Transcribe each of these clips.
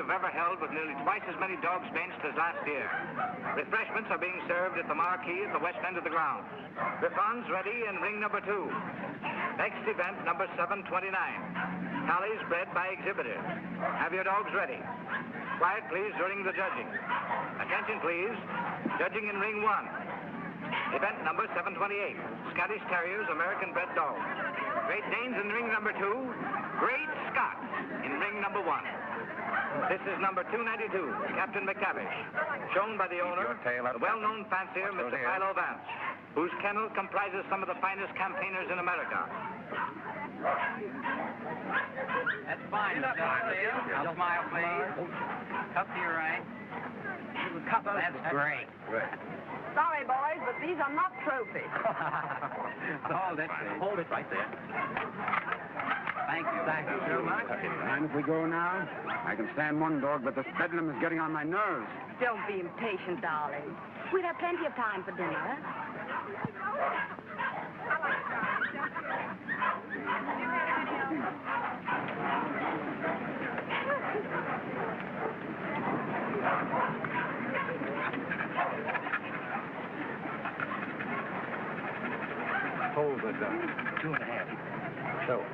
have ever held with nearly twice as many dogs benched as last year. Refreshments are being served at the marquee at the west end of the ground. Griffons ready in ring number 2. Next event, number 729. Tallies bred by exhibitors. Have your dogs ready. Quiet, please, during the judging. Attention, please. Judging in ring 1. Event number 728. Scottish Terriers, American bred dogs. Great Danes in ring number 2. Great Scots in ring number 1. This is number 292, Captain McTavish, shown by the owner, the well-known fancier, Mr. Philo Vance, whose kennel comprises some of the finest campaigners in America. That's fine, Mr. I'll smile, please. Cup to your right. That's great. Sorry, boys, but these are not trophies. Hold it. Hold it right there. Thank you. Thank you so much. And if we go now, I can stand one dog, but this bedlam is getting on my nerves. Don't be impatient, darling. We'll have plenty of time for dinner. Hold it, 2.5. So.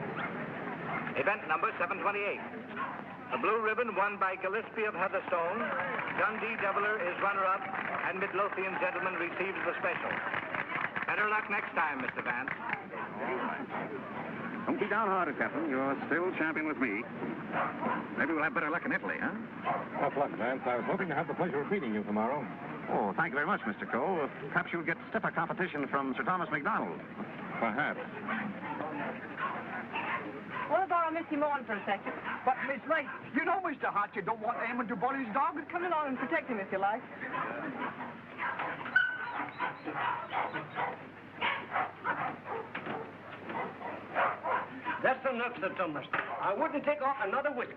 Event number 728. The blue ribbon won by Gillespie of Heatherstone. Dundee Deviler is runner-up, and Midlothian gentleman receives the special. Better luck next time, Mr. Vance. All right. Don't be downhearted, Captain. You're still champion with me. Maybe we'll have better luck in Italy, huh? Tough luck, Vance. I was hoping to have the pleasure of meeting you tomorrow. Oh, thank you very much, Mr. Cole. Perhaps you'll get stiffer competition from Sir Thomas MacDonald. Perhaps. Well, borrow Missy Morn for a second. But, Miss Knight, you know Mr. Hart, you don't want Eamon to borrow his dog. Come along and protect him if you like. That's enough, Sir Thomas. I wouldn't take off another whiskey.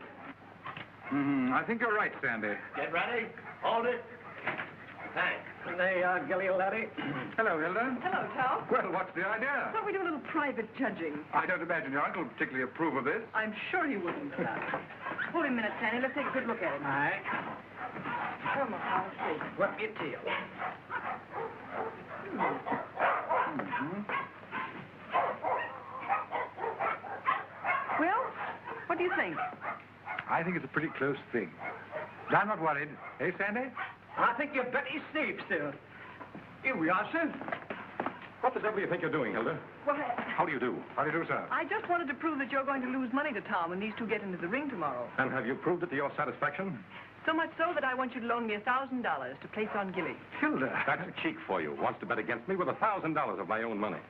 I think you're right, Sandy. Get ready. Hold it. Thanks. There you are, Gilly, laddie. Hello, Hilda. Hello, Tom. Well, what's the idea? Thought we'd do a little private judging. I don't imagine your uncle would particularly approve of this. I'm sure he wouldn't. Hold him a minute, Sandy. Let's take a good look at him. All right. Come on, I'll see. Whip your tail. Well, what do you think? I think it's a pretty close thing. But I'm not worried. Hey, Sandy? I think you bet he's safe, sir. Here we are, sir. What the devil do you think you're doing, Hilda? Well, How do you do? How do you do, sir? I just wanted to prove that you're going to lose money to Tom when these two get into the ring tomorrow. And have you proved it to your satisfaction? So much so that I want you to loan me $1,000 to place on Gilly. Hilda. That's a cheek for you. Wants to bet against me with $1,000 of my own money.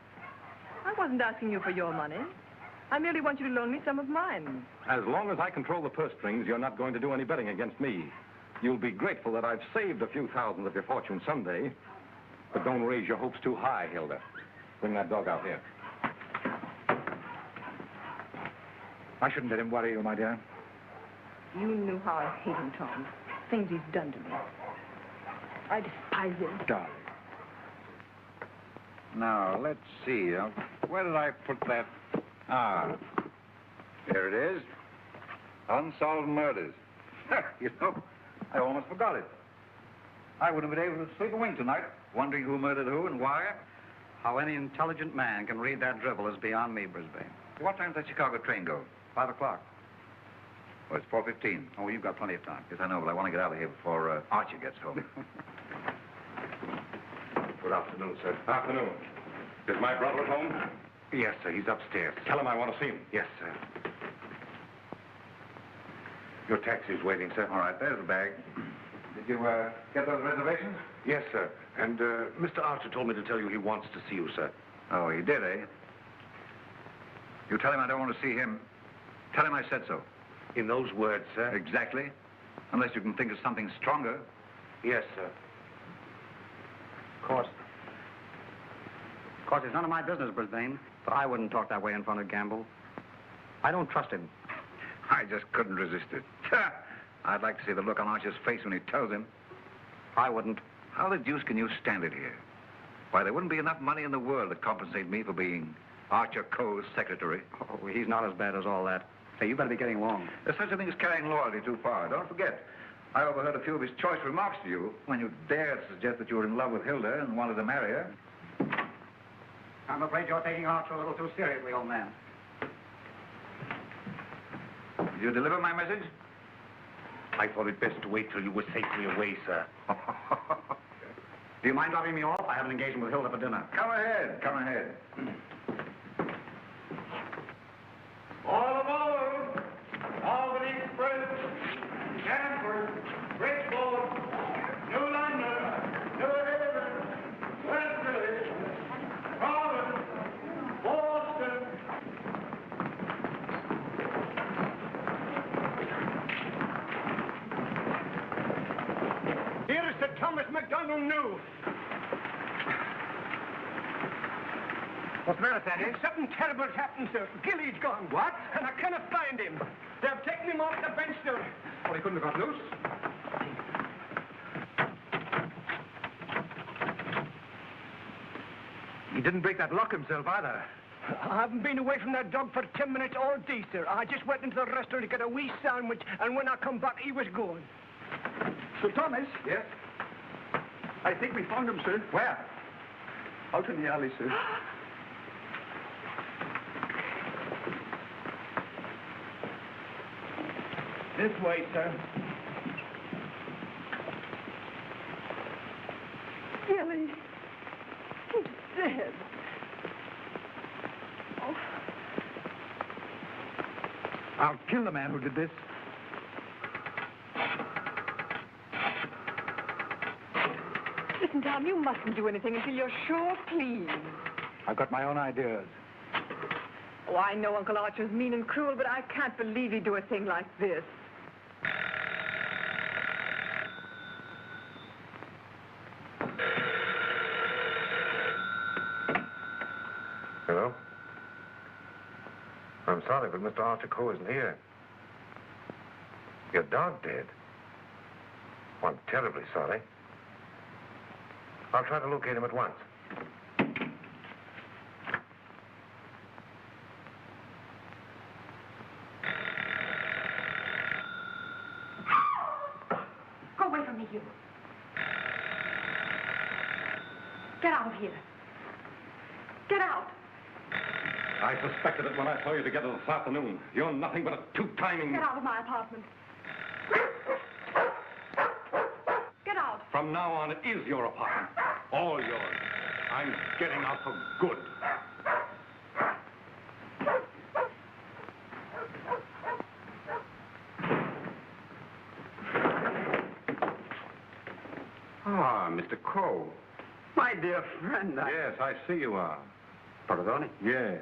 I wasn't asking you for your money. I merely want you to loan me some of mine. As long as I control the purse strings, you're not going to do any betting against me. You'll be grateful that I've saved a few thousand of your fortune someday. But don't raise your hopes too high, Hilda. Bring that dog out here. I shouldn't let him worry you, my dear. You knew how I hate him, Tom. Things he's done to me. I despise him. Darling. Now, let's see. Where did I put that? Ah, there it is. Unsolved murders. You know, I almost forgot it. I wouldn't have been able to sleep a wink tonight, wondering who murdered who and why. How any intelligent man can read that dribble is beyond me, Brisbane. What time does that Chicago train go? 5 o'clock. Well, it's 4:15. Oh, you've got plenty of time. Yes, I know, but I want to get out of here before Archie gets home. Good afternoon, sir. Afternoon. Is my brother at home? Yes, sir. He's upstairs. Tell him I want to see him. Yes, sir. Your taxi's waiting, sir. All right, there's the bag. Did you get those reservations? Yes, sir. And Mr. Archer told me to tell you he wants to see you, sir. Oh, he did, eh? You tell him I don't want to see him. Tell him I said so. In those words, sir? Exactly. Unless you can think of something stronger. Yes, sir. Of course, it's none of my business, Brisbane, but I wouldn't talk that way in front of Gamble. I don't trust him. I just couldn't resist it. I'd like to see the look on Archer's face when he tells him. I wouldn't. How the deuce can you stand it here? Why, there wouldn't be enough money in the world to compensate me for being Archer Coe's secretary. Oh, he's not as bad as all that. Say, you better be getting along. There's such a thing as carrying loyalty too far. Don't forget, I overheard a few of his choice remarks to you when you dared suggest that you were in love with Hilda and wanted to marry her. I'm afraid you're taking Archer a little too seriously, old man. Did you deliver my message? I thought it best to wait till you were safely away, sir. Do you mind dropping me off? I have an engagement with Hilda for dinner. Come ahead, come ahead. All aboard! Albany Express, Danford, Bridgeport, New London, New Haven, West Village, Providence, Boston. Here is Sir Thomas MacDonald New. What's the matter, Sandy? Something terrible's happened, sir. Gilly's gone. What? And I cannot find him. They've taken him off the bench, sir. Well, he couldn't have got loose. He didn't break that lock himself either. I haven't been away from that dog for 10 minutes all day, sir. I just went into the restaurant to get a wee sandwich, and when I come back, he was gone. Sir Thomas? Yes? I think we found him, sir. Where? Out in the alley, sir. This way, sir. Gilly. He's dead. Oh. I'll kill the man who did this. Listen, Tom, you mustn't do anything until you're sure, please. I've got my own ideas. Oh, I know Uncle Archer's mean and cruel, but I can't believe he'd do a thing like this. Hello? I'm sorry, but Mr. Archer Coe isn't here. Your dog dead? Well, I'm terribly sorry. I'll try to locate him at once. Go away from me, you. Get out of here. Get out. I suspected it when I saw you together this afternoon. You're nothing but a two-timing... Get out of my apartment. Get out. From now on, it is your apartment. All yours. I'm getting out for good. Ah, Mr. Coe. My dear friend, Yes, I see you are. Pardon? Yeah.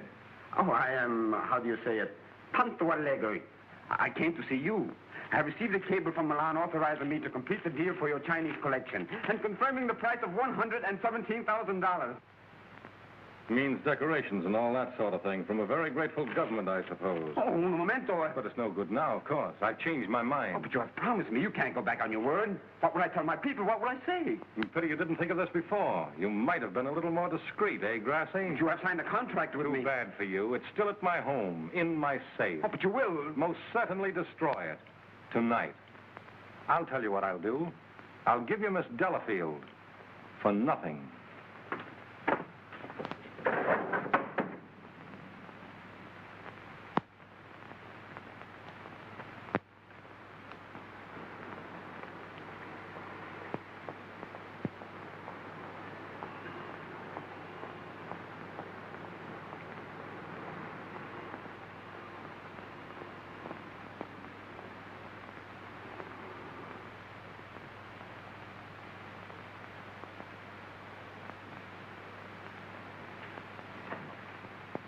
Oh, I am, how do you say it, tanto allegro. I came to see you. I have received a cable from Milan authorizing me to complete the deal for your Chinese collection and confirming the price of $117,000. Means decorations and all that sort of thing from a very grateful government, I suppose. Oh, un momento. But it's no good now, of course. I've changed my Oh, mind. but you have promised me. You can't go back on your word. What would I tell my people? What would I say? Pity you didn't think of this before. You might have been a little more discreet, eh, Grassy? But you have signed a contract with me. Too bad for you. It's still at my home, in my safe. Oh, but you will. Most certainly destroy it. Tonight. I'll tell you what I'll do. I'll give you Miss Delafield for nothing.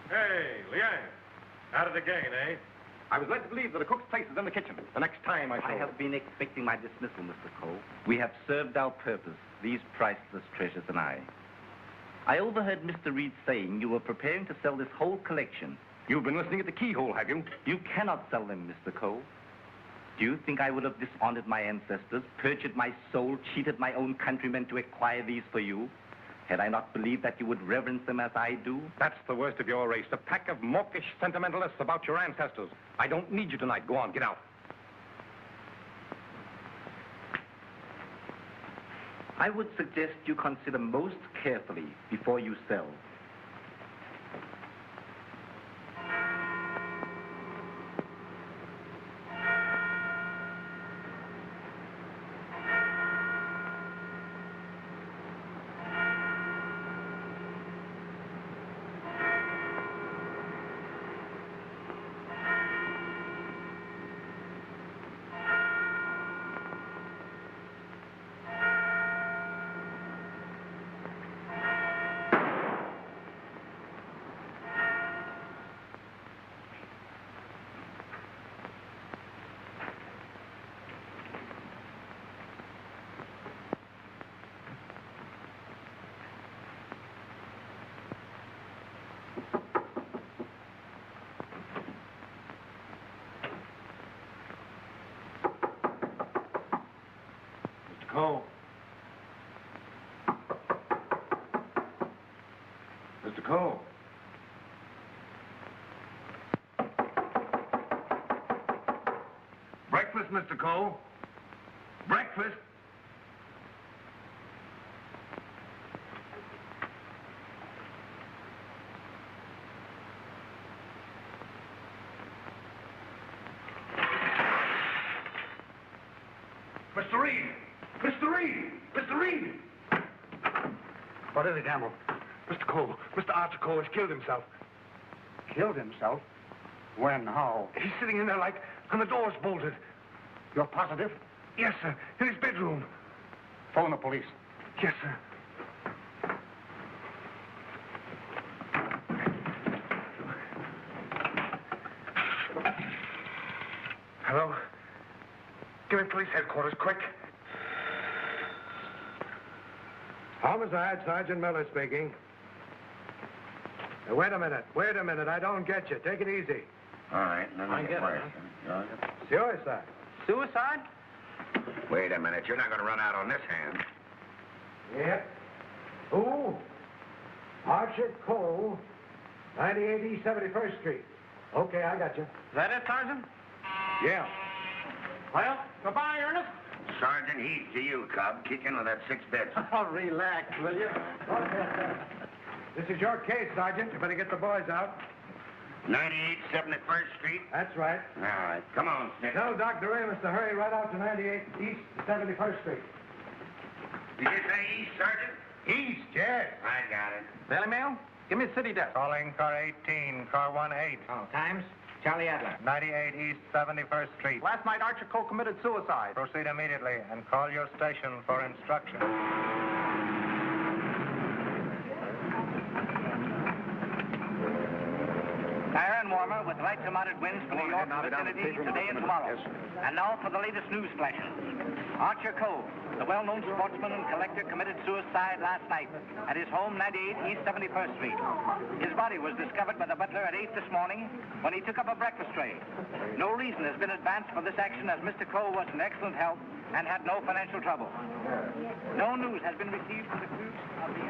Hey, Liang. At it again, eh? I was led to believe that a cook's place is in the kitchen. The next time I I shall... have been expecting my dismissal, Mr. Cole. We have served our purpose, these priceless treasures and I. I overheard Mr. Reed saying you were preparing to sell this whole collection. You've been listening at the keyhole, have you? You cannot sell them, Mr. Cole. Do you think I would have dishonored my ancestors, perjured my soul, cheated my own countrymen to acquire these for you? Had I not believed that you would reverence them as I do? That's the worst of your race, a pack of mawkish sentimentalists about your ancestors. I don't need you tonight. Go on, get out. I would suggest you consider most carefully before you sell. Cole. Mr. Cole. Breakfast, Mr. Cole. Breakfast. Mr. Reed! Mr. Reed! Mr. Reed! What is it, Gamble? Mr. Cole, Mr. Archer Cole has killed himself. Killed himself? When? How? He's sitting in there like, and the door's bolted. You're positive? Yes, sir, in his bedroom. Phone the police. Yes, sir. Hello? Give me police headquarters, quick. Homicide, Sergeant Miller speaking. Wait a minute. I don't get you. Take it easy. All right, let me get it. Suicide. Suicide? Wait a minute. You're not going to run out on this hand. Yep. Who? Archer Cole, 98 East 71st Street. Okay, I got you. Is that it, Sergeant? Yeah. Well, goodbye, Ernest. Sergeant, heed to you, Cub. Kick into that 6 beds. Oh, relax, will you? This is your case, Sergeant. You better get the boys out. 98 71st Street? That's right. All right. Come on, Snick. Tell Dr. Amos to hurry right out to 98 East 71st Street. Did you say east, Sergeant? East, yes. I got it. Daily Mail? Give me the city desk. Calling car 18, car 18. Oh, times? Charlie Adler. 98 East 71st Street. Last night, Archer Cole committed suicide. Proceed immediately and call your station for instruction. Iron warmer with light to moderate winds for New York vicinity today and tomorrow. And now for the latest news flashes. Archer Cole, the well-known sportsman and collector, committed suicide last night at his home, 98 East 71st Street. His body was discovered by the butler at 8 this morning when he took up a breakfast tray. No reason has been advanced for this action as Mr. Cole was in excellent health and had no financial trouble. No news has been received from the crew of the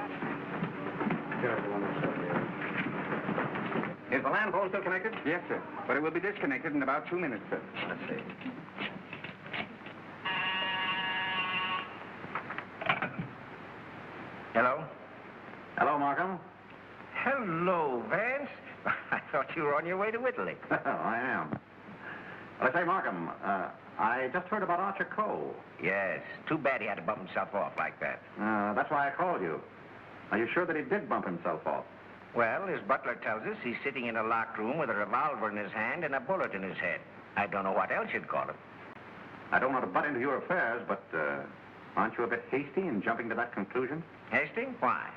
Is the land phone still connected? Yes, sir. But it will be disconnected in about 2 minutes, sir. Let's see. Hello? Hello, Markham. Hello, Vance. I thought you were on your way to Italy. I am. Well, I say, Markham, I just heard about Archer Cole. Yes. Too bad he had to bump himself off like that. That's why I called you. Are you sure that he did bump himself off? Well, his butler tells us he's sitting in a locked room with a revolver in his hand and a bullet in his head. I don't know what else you'd call him. I don't want to butt into your affairs, but aren't you a bit hasty in jumping to that conclusion? Hasty? Why?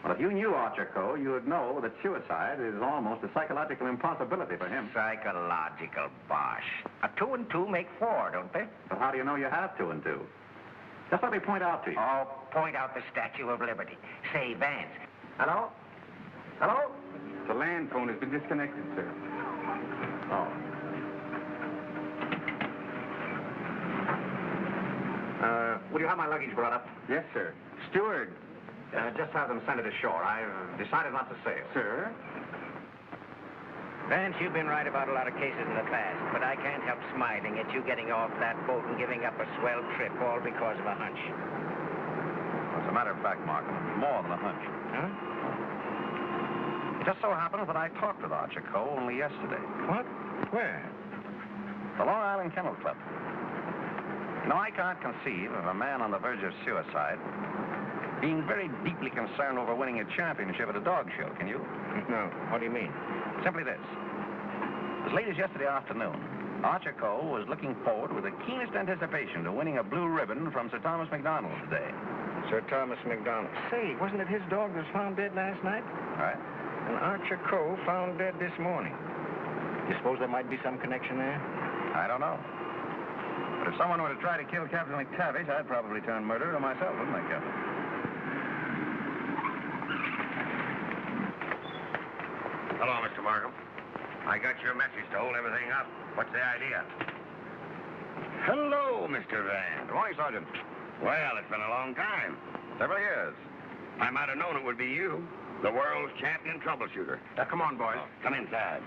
Well, if you knew Archer Cole, you would know that suicide is almost a psychological impossibility for him. Psychological bosh. A 2 and 2 make 4, don't they? But how do you know you have 2 and 2? Just let me point out to you. Oh, point out the Statue of Liberty. Say, Vance. Hello? Hello? The land phone has been disconnected, sir. Oh. Will you have my luggage brought up? Yes, sir. Steward, Just have them send it ashore. I've decided not to sail. Sir? Vance, you've been right about a lot of cases in the past, but I can't help smiling at you getting off that boat and giving up a swell trip all because of a hunch. As a matter of fact, Markham, it's more than a hunch. Huh? It just so happens that I talked with Archer Coe only yesterday. What? Where? The Long Island Kennel Club. You know, I can't conceive of a man on the verge of suicide being very deeply concerned over winning a championship at a dog show, can you? No. What do you mean? Simply this. As late as yesterday afternoon, Archer Coe was looking forward with the keenest anticipation to winning a blue ribbon from Sir Thomas MacDonald today. Sir Thomas MacDonald. Say, wasn't it his dog that was found dead last night? Right? And Archer Coe found dead this morning. You suppose there might be some connection there? I don't know. But if someone were to try to kill Captain McTavish, I'd probably turn murderer myself, wouldn't I, Captain? Hello, Mr. Markham. I got your message to hold everything up. What's the idea? Hello, Mr. Van. Good morning, Sergeant. Well, it's been a long time. Several years. I might have known it would be you, the world's champion troubleshooter. Come on, boys. Come inside.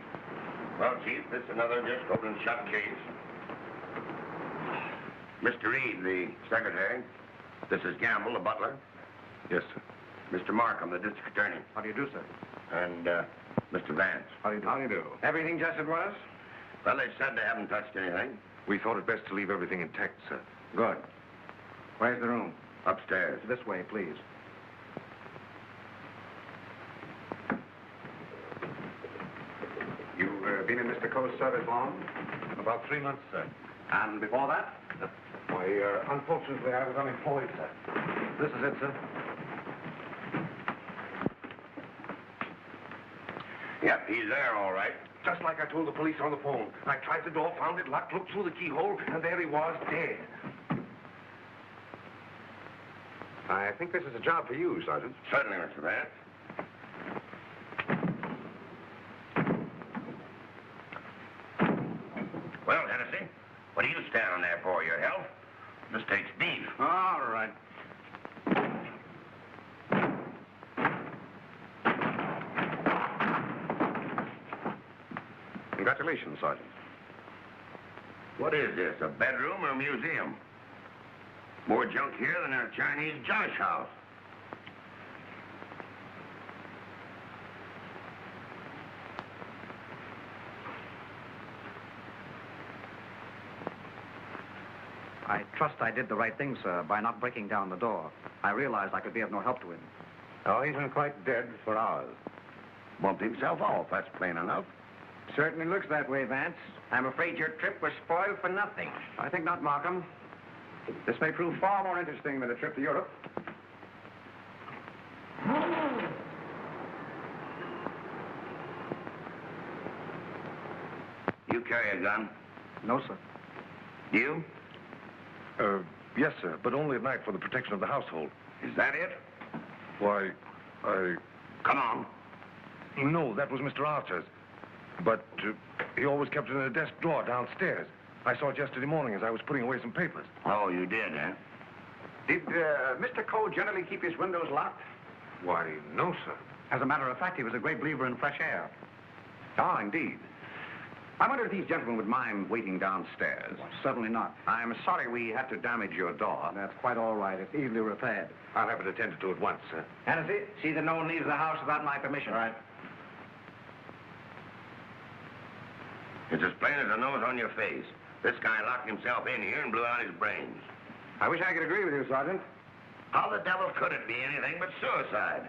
Well, Chief, this is another just open and shut case. Mr. Reed, the secretary. This is Gamble, the butler. Yes, sir. Mr. Markham, the district attorney. How do you do, sir? And, Mr. Vance. How do you do? How do you do? Everything just as it was? Well, they said they haven't touched anything. We thought it best to leave everything intact, sir. Good. Where's the room? Upstairs. This way, please. You've been in Mr. Coe's service long? About 3 months, sir. And before that? Why, unfortunately, I was unemployed, sir. This is it, sir. Yep, he's there, all right. Just like I told the police on the phone. I tried the door, found it locked, looked through the keyhole, and there he was, dead. I think this is a job for you, Sergeant. Certainly, Mr. Vance. Well, Hennessy, what are you standing there for? Your health? This takes beef. All right. Congratulations, Sergeant. What is this, a bedroom or a museum? More junk here than in a Chinese josh house. I trust I did the right thing, sir, by not breaking down the door. I realized I could be of no help to him. Oh, he's been quite dead for hours. Bumped himself off, that's plain enough. Certainly looks that way, Vance. I'm afraid your trip was spoiled for nothing. I think not, Markham. This may prove far more interesting than a trip to Europe. You carry a gun? No, sir. You? Yes, sir, but only at night for the protection of the household. Is that it? Why, Come on. No, that was Mr. Archer's. But he always kept it in a desk drawer downstairs. I saw it yesterday morning as I was putting away some papers. Oh, you did, eh? Did Mr. Coe generally keep his windows locked? Why, no, sir. As a matter of fact, he was a great believer in fresh air. Ah, indeed. I wonder if these gentlemen would mind waiting downstairs. Certainly not. I'm sorry we had to damage your door. That's quite all right. It's easily repaired. I'll have it attended to at once, sir. Hennessy, see that no one leaves the house without my permission. All right. It's as plain as the nose on your face. This guy locked himself in here and blew out his brains. I wish I could agree with you, Sergeant. How the devil could it be anything but suicide?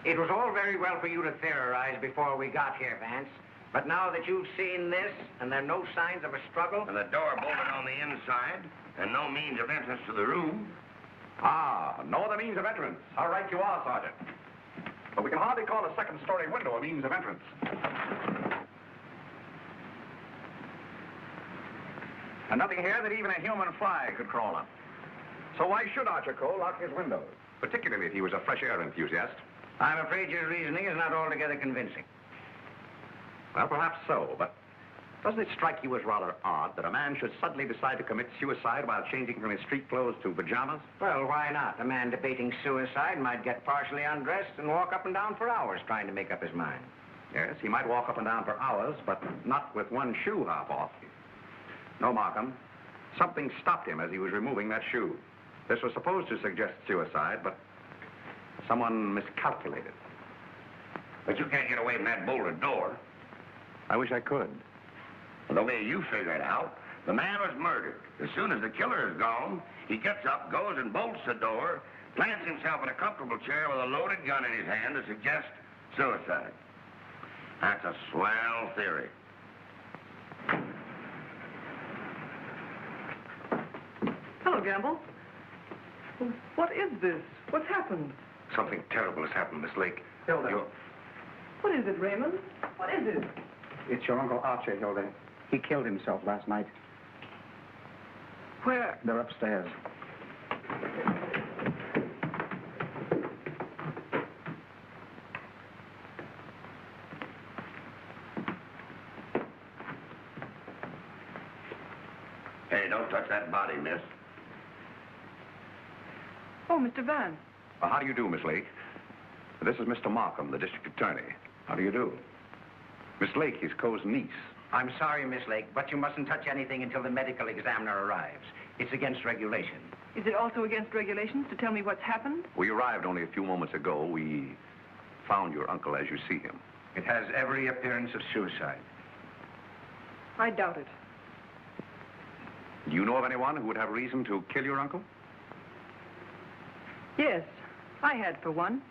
It was all very well for you to theorize before we got here, Vance. But now that you've seen this, and there are no signs of a struggle... And the door bolted on the inside, and no means of entrance to the room. Ah, no other means of entrance. How right you are, Sergeant. But we can hardly call a second-story window a means of entrance. And nothing here that even a human fly could crawl on. So why should Archer Coe lock his windows? Particularly if he was a fresh air enthusiast. I'm afraid your reasoning is not altogether convincing. Well, perhaps so, but Doesn't it strike you as rather odd that a man should suddenly decide to commit suicide while changing from his street clothes to pajamas? Well, why not? A man debating suicide might get partially undressed and walk up and down for hours trying to make up his mind. Yes, he might walk up and down for hours, but not with one shoe half off. No, Markham. Something stopped him as he was removing that shoe. This was supposed to suggest suicide, but someone miscalculated. But you can't get away from that bolted door. I wish I could. The way you figure it out, the man was murdered. As soon as the killer is gone, he gets up, goes and bolts the door, plants himself in a comfortable chair with a loaded gun in his hand to suggest suicide. That's a swell theory. Hello, Gamble. What is this? What's happened? Something terrible has happened, Miss Lake. Hilda. What is it, Raymond? What is it? It's your Uncle Archer, Hilda. He killed himself last night. Where? They're upstairs. Hey, don't touch that body, miss. Oh, Mr. Vance. Well, how do you do, Miss Lake? This is Mr. Markham, the district attorney. How do you do? Miss Lake, his Coe's niece. I'm sorry, Miss Lake, but you mustn't touch anything until the medical examiner arrives. It's against regulation. Is it also against regulations to tell me what's happened? We arrived only a few moments ago. We found your uncle as you see him. It has every appearance of suicide. I doubt it. Do you know of anyone who would have reason to kill your uncle? Yes, I had for one.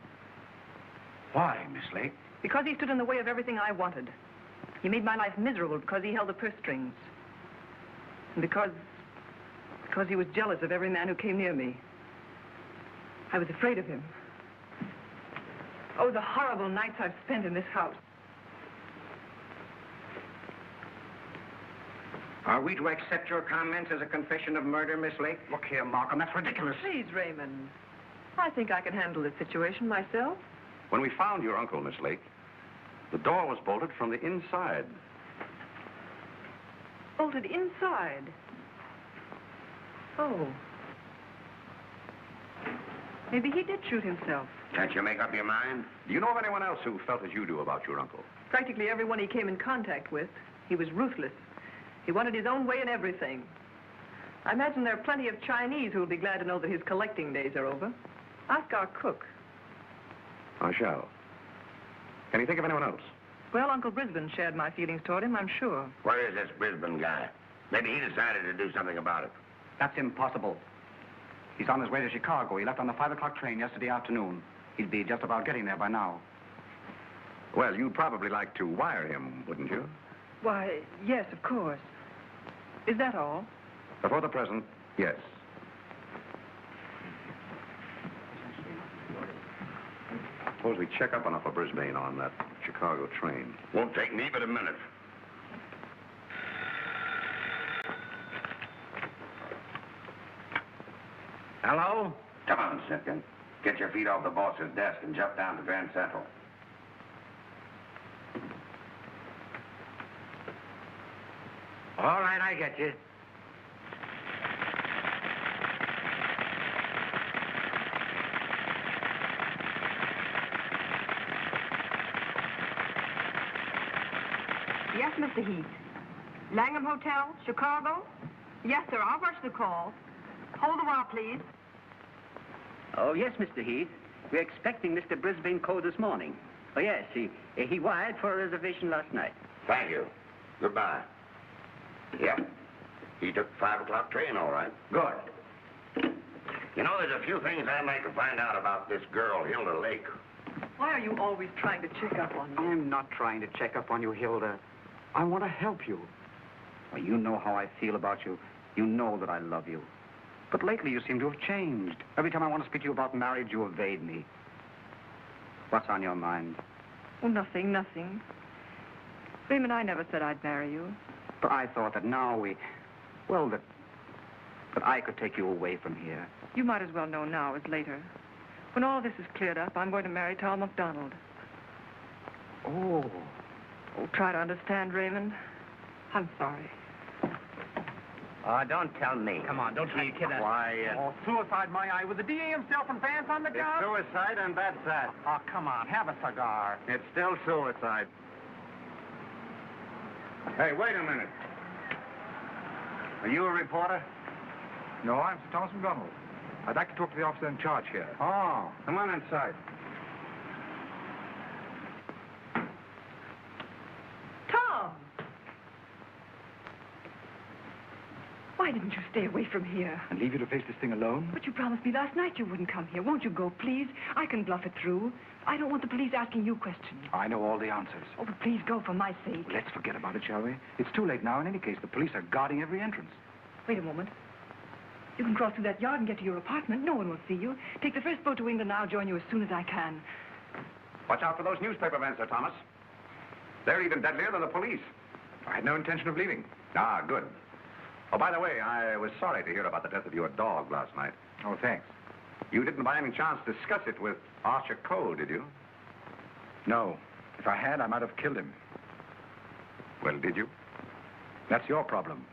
Why, Miss Lake? Because he stood in the way of everything I wanted. He made my life miserable because he held the purse strings. And because he was jealous of every man who came near me. I was afraid of him. Oh, the horrible nights I've spent in this house. Are we to accept your comments as a confession of murder, Miss Lake? Look here, Markham, that's ridiculous. Please, Raymond. I think I can handle this situation myself. When we found your uncle, Miss Lake, the door was bolted from the inside. Bolted inside? Oh. Maybe he did shoot himself. Can't you make up your mind? Do you know of anyone else who felt as you do about your uncle? Practically everyone he came in contact with. He was ruthless. He wanted his own way in everything. I imagine there are plenty of Chinese who will be glad to know that his collecting days are over. Ask our cook. I shall. Can you think of anyone else? Well, Uncle Brisbane shared my feelings toward him, I'm sure. Where is this Brisbane guy? Maybe he decided to do something about it. That's impossible. He's on his way to Chicago. He left on the 5 o'clock train yesterday afternoon. He'd be just about getting there by now. Well, you'd probably like to wire him, wouldn't you? Why, yes, of course. Is that all? For the present, yes. Suppose we check up on Upper Brisbane on that Chicago train. Won't take me but a minute. Hello? Come on, Simpkin. Get your feet off the boss's desk and jump down to Grand Central. All right, I get you. Yes, Mr. Heath. Langham Hotel, Chicago? Yes, sir. I'll rush the call. Hold a while, please. Oh, yes, Mr. Heath. We're expecting Mr. Brisbane Coe this morning. Oh, yes, he wired for a reservation last night. Thank you. Goodbye. Yeah. He took the 5 o'clock train, all right. Good. You know, there's a few things I'd like to find out about this girl, Hilda Lake. Why are you always trying to check up on me? I'm not trying to check up on you, Hilda. I want to help you. Well, you know how I feel about you. You know that I love you. But lately you seem to have changed. Every time I want to speak to you about marriage, you evade me. What's on your mind? Oh, nothing, nothing. Raymond, I never said I'd marry you. But I thought that now that I could take you away from here. You might as well know now as later. When all this is cleared up, I'm going to marry Tom McDonald. Oh. Oh, try to understand, Raymond. I'm sorry. Oh, don't tell me. Come on, don't try to kid us. Quiet. Oh, suicide, my eye. With the DA himself and Vance on the It's job? suicide, and that's that. Oh, come on, have a cigar. It's still suicide. Hey, wait a minute. Are you a reporter? No, I'm Sir Thomas McDonald. I'd like to talk to the officer in charge here. Oh, come on inside. Tom! Why didn't you stay away from here? And leave you to face this thing alone? But you promised me last night you wouldn't come here. Won't you go, please? I can bluff it through. I don't want the police asking you questions. I know all the answers. Oh, but please go for my sake. Let's forget about it, shall we? It's too late now. In any case, the police are guarding every entrance. Wait a moment. You can cross through that yard and get to your apartment. No one will see you. Take the first boat to England. I'll join you as soon as I can. Watch out for those newspaper men, Sir Thomas. They're even deadlier than the police. I had no intention of leaving. Ah, good. Oh, by the way, I was sorry to hear about the death of your dog last night. Oh, thanks. You didn't by any chance discuss it with Archer Cole, did you? No. If I had, I might have killed him. Well, did you? That's your problem.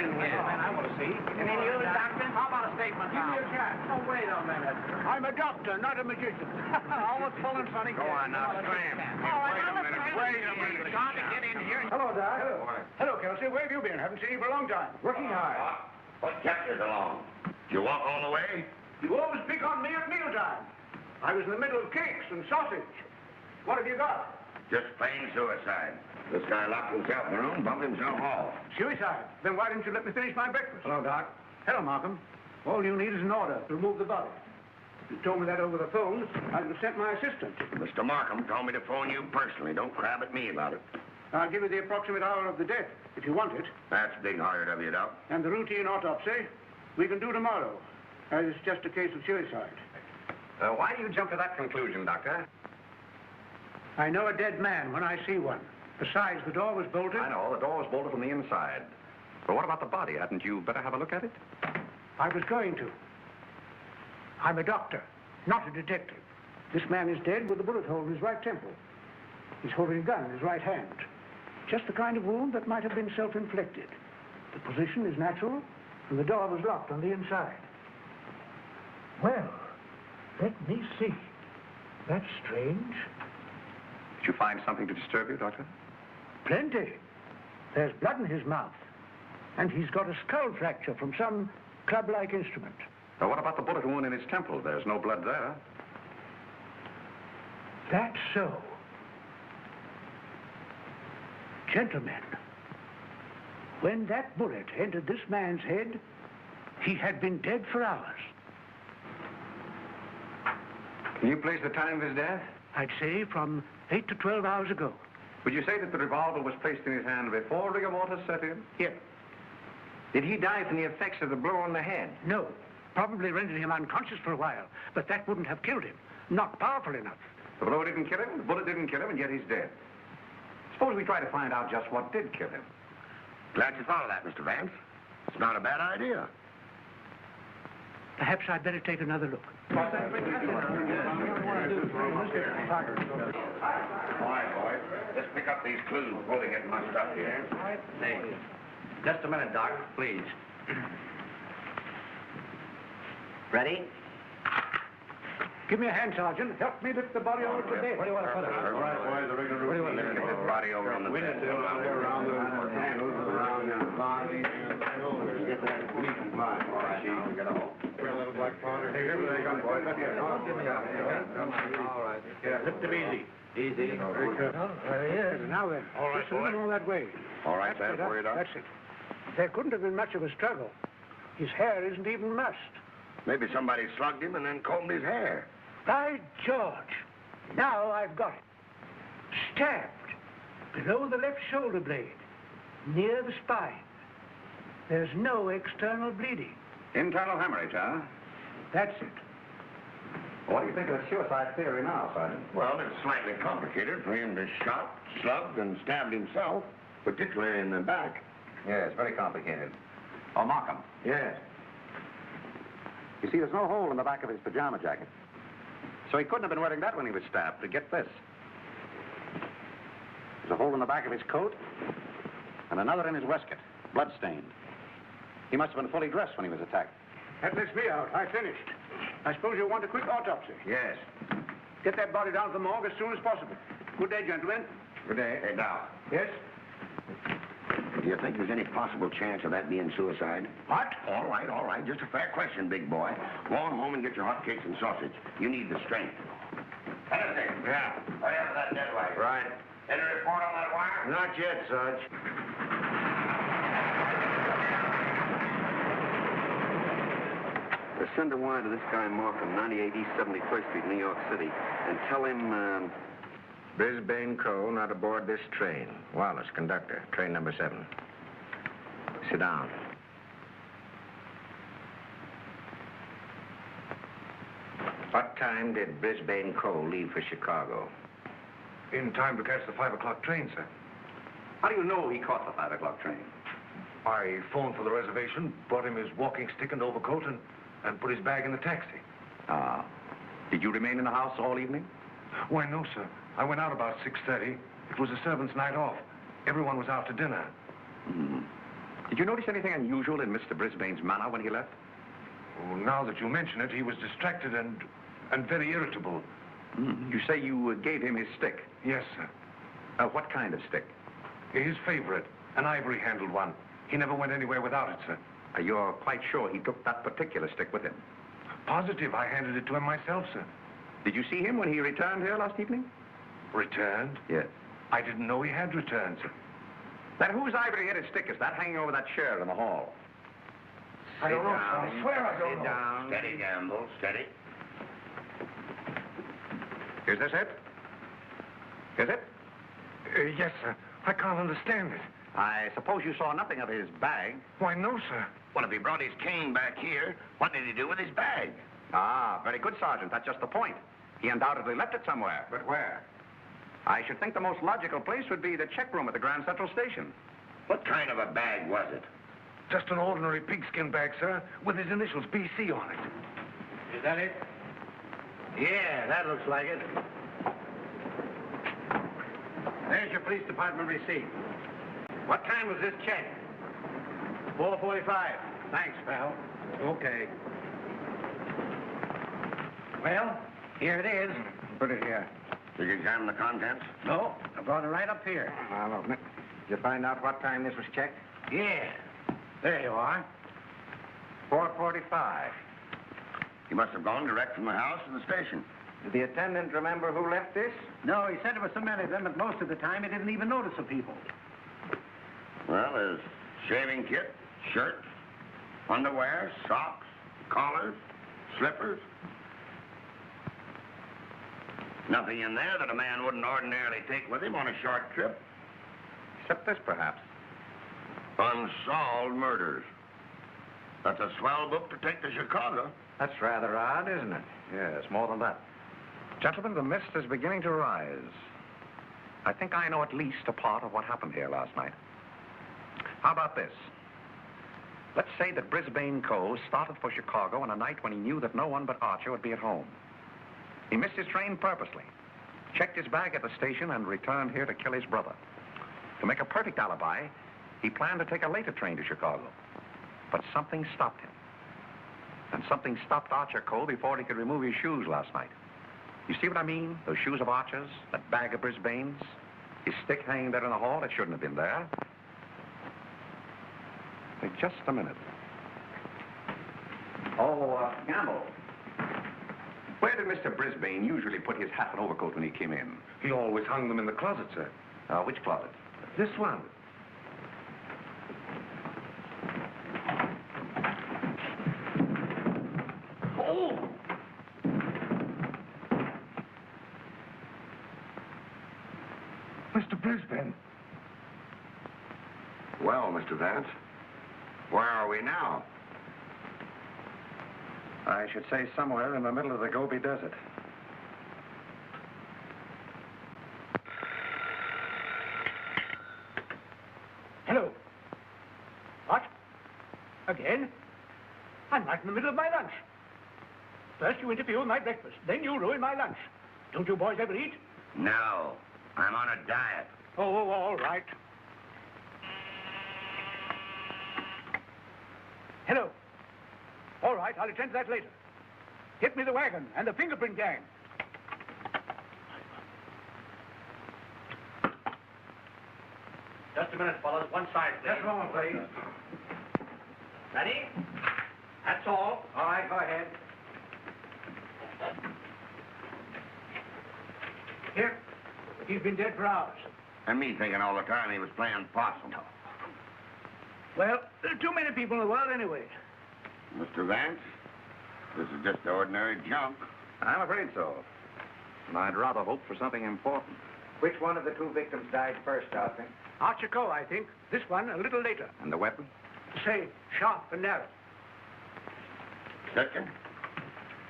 I want to see. You mean you, Doctor? How about a statement now? Give me a chance. Oh, wait a minute. I'm a doctor, not a magician. Oh, it's full and funny. Go on now, scram. Wait a minute. Got to get in here. Hello, Doc. Hello, Kelsey. Where have you been? Haven't seen you for a long time. Working hard. What kept you so long? You walk all the way? You always pick on me at mealtime. I was in the middle of cakes and sausage. What have you got? Just plain suicide. This guy locked himself in the room, bumped himself off. Suicide. Then why didn't you let me finish my breakfast? Hello, Doc. Hello, Markham. All you need is an order to remove the body. You told me that over the phone. I would have sent my assistant. Mr. Markham told me to phone you personally. Don't crab at me about it. I'll give you the approximate hour of the death, if you want it. That's big-hearted of you, Doc. And the routine autopsy, we can do tomorrow, as it's just a case of suicide. Why do you jump to that conclusion, Doctor? I know a dead man when I see one. Besides, the door was bolted. I know, the door was bolted from the inside. But what about the body? Hadn't you better have a look at it? I was going to. I'm a doctor, not a detective. This man is dead with a bullet hole in his right temple. He's holding a gun in his right hand. Just the kind of wound that might have been self-inflicted. The position is natural, and the door was locked on the inside. Well, let me see. That's strange. Did you find something to disturb you, Doctor? Plenty. There's blood in his mouth. And he's got a skull fracture from some club-like instrument. Now, what about the bullet wound in his temple? There's no blood there. That's so. Gentlemen, when that bullet entered this man's head, he had been dead for hours. Can you place the time of his death? I'd say from 8 to 12 hours ago. Would you say that the revolver was placed in his hand before rigor mortis set in? Here. Did he die from the effects of the blow on the head? No. Probably rendered him unconscious for a while, but that wouldn't have killed him. Not powerful enough. The blow didn't kill him, the bullet didn't kill him, and yet he's dead. Suppose we try to find out just what did kill him. Glad you thought of that, Mr. Vance. It's not a bad idea. Perhaps I'd better take another look. All right, boys. Let's pick up these clues before they get mussed up here. Hey, just a minute, Doc, please. Ready? Give me a hand, Sergeant. Help me lift the body over to bed. Where do you want to put it? All right, boys, the rigor mortis. Let's get this body over on the bed. Around the body. Get that police line. All right, now we got a hole. A little black powder. Hey, everything on, boys. All right. Yeah, lift him easy. Easy. Very good. Yes, now then. All right, just a little more that way. All right, That's Sam, for you, Doc. That's it. There couldn't have been much of a struggle. His hair isn't even mussed. Maybe somebody slugged him and then combed his hair. By George. Now I've got it. Stabbed. Below the left shoulder blade. Near the spine. There's no external bleeding. Internal hemorrhage, huh? That's it. What do you think of the suicide theory now, Sergeant? Well, it's slightly complicated for him to shot, slugged, and stabbed himself, particularly in the back. Yeah, it's very complicated. Oh, Markham. Yes. You see, there's no hole in the back of his pajama jacket. So he couldn't have been wearing that when he was stabbed. But get this. There's a hole in the back of his coat and another in his waistcoat, blood-stained. He must have been fully dressed when he was attacked. That lets me out. I finished. I suppose you want a quick autopsy. Yes. Get that body down to the morgue as soon as possible. Good day, gentlemen. Good day. Hey, now, Yes? do you think there's any possible chance of that being suicide? What? All right. Just a fair question, big boy. Go on home and get your hot cakes and sausage. You need the strength. Hennessy. Yeah. Hurry up with that deadline. Right. Any report on that wire? Not yet, Sarge. Send a wire to this guy Markham, 98 East 71st Street, New York City, and tell him, Brisbane Co. not aboard this train. Wallace, conductor, train number 7. Sit down. What time did Brisbane Co. leave for Chicago? In time to catch the 5 o'clock train, sir. How do you know he caught the 5 o'clock train? I phoned for the reservation, brought him his walking stick and overcoat, and put his bag in the taxi. Ah. Did you remain in the house all evening? Why, no, sir. I went out about 6:30. It was a servant's night off. Everyone was out to dinner. Did you notice anything unusual in Mr. Brisbane's manner when he left? Oh, now that you mention it, he was distracted and very irritable. You say you gave him his stick? Yes, sir. What kind of stick? His favorite, an ivory-handled one. He never went anywhere without it, sir. You're quite sure he took that particular stick with him? Positive. I handed it to him myself, sir. Did you see him when he returned here last evening? Returned? Yes. I didn't know he had returned, sir. Then whose ivory-headed stick is that hanging over that chair in the hall? I don't know, sir. I swear I don't know. Sit down. Steady, Gamble, steady. Is this it? Is it? Yes, sir. I can't understand it. I suppose you saw nothing of his bag. Why, no, sir. Well, if he brought his cane back here, what did he do with his bag? Ah, very good, Sergeant. That's just the point. He undoubtedly left it somewhere. But where? I should think the most logical place would be the check room at the Grand Central Station. What kind of a bag was it? Just an ordinary pigskin bag, sir, with his initials BC on it. Is that it? Yeah, that looks like it. There's your police department receipt. What time was this check? 4:45. Thanks, pal. Okay. Well, here it is. Put it here. Did you examine the contents? No, I brought it right up here. I'll open it. Did you find out what time this was checked? Yeah. There you are. 4:45. He must have gone direct from the house to the station. Did the attendant remember who left this? No, he said there were so many of them, but most of the time he didn't even notice the people. Well, there's shaving kit, shirt, underwear, socks, collars, slippers. Nothing in there that a man wouldn't ordinarily take with him on a short trip. Except this, perhaps. Unsolved murders. That's a swell book to take to Chicago. That's rather odd, isn't it? Yes, more than that. Gentlemen, the mist is beginning to rise. I think I know at least a part of what happened here last night. How about this? Let's say that Brisbane Co. started for Chicago on a night when he knew that no one but Archer would be at home. He missed his train purposely, checked his bag at the station, and returned here to kill his brother. To make a perfect alibi, he planned to take a later train to Chicago. But something stopped him. And something stopped Archer Co. before he could remove his shoes last night. You see what I mean? Those shoes of Archer's, that bag of Brisbane's, his stick hanging there in the hall, it shouldn't have been there. Wait just a minute. Oh, Gamble. Where did Mr. Brisbane usually put his hat and overcoat when he came in? He always hung them in the closet, sir. Which closet? This one. Oh! Mr. Brisbane. Well, Mr. Vance, where are we now? I should say somewhere in the middle of the Gobi Desert. Hello. What? Again? I'm right in the middle of my lunch. First you interfere with my breakfast, then you ruin my lunch. Don't you boys ever eat? No, I'm on a diet. Oh, all right. Hello. All right, I'll attend to that later. Get me the wagon and the fingerprint gang. Just a minute, fellas. One side, please. Just a moment, please. Ready? That's all. All right, go ahead. Here. He's been dead for hours. And me thinking all the time he was playing possum. Well, there are too many people in the world anyway. Mr. Vance, this is just ordinary junk. I'm afraid so. And I'd rather hope for something important. Which one of the two victims died first, Arthur? Archer Coe, I think. This one a little later. And the weapon? Say, sharp and narrow. Second,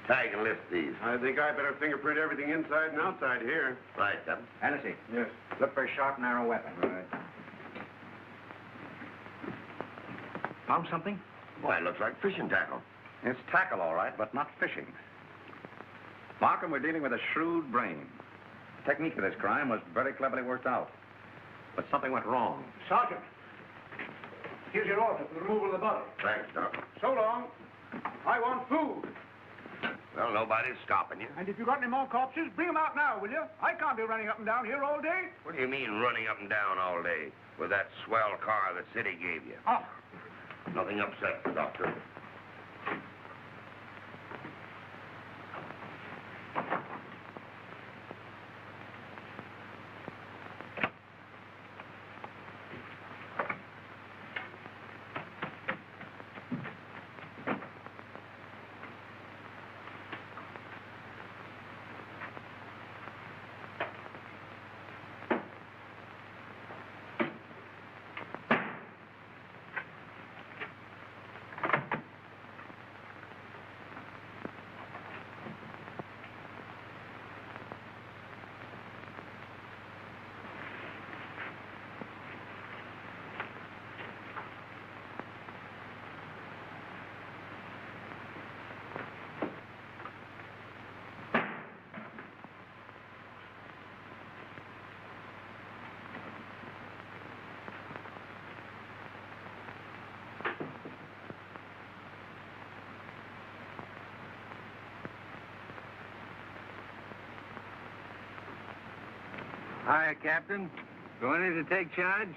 tag and lift these. I think I better fingerprint everything inside and outside here. Right, Captain. Hennessy. Yes. Look for a sharp, narrow weapon. Right. Found something? Why, it looks like fishing tackle. It's tackle, all right, but not fishing. Markham, we're dealing with a shrewd brain. The technique of this crime was very cleverly worked out. But something went wrong. Sergeant, here's your order for the removal of the body. Thanks, Doc. So long. I want food. Well, nobody's stopping you. And if you got any more corpses, bring them out now, will you? I can't be running up and down here all day. What do you mean running up and down all day with that swell car the city gave you? Oh. Nothing upset the doctor. Hiya, Captain. Going in to take charge?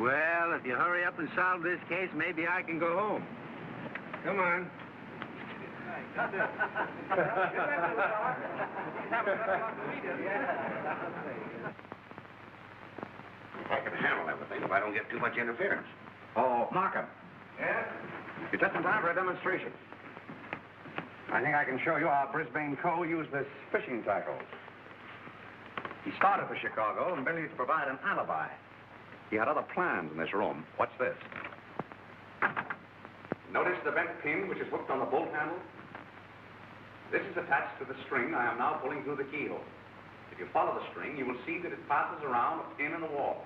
Well, if you hurry up and solve this case, maybe I can go home. Come on. I can handle everything if I don't get too much interference. Oh, Markham. Yeah? You're just in time for a demonstration. I think I can show you how Brisbane Coe used this fishing tackle. He started for Chicago and merely to provide an alibi. He had other plans in this room. What's this? Notice the bent pin which is hooked on the bolt handle? This is attached to the string I am now pulling through the keyhole. If you follow the string, you will see that it passes around a pin in the wall.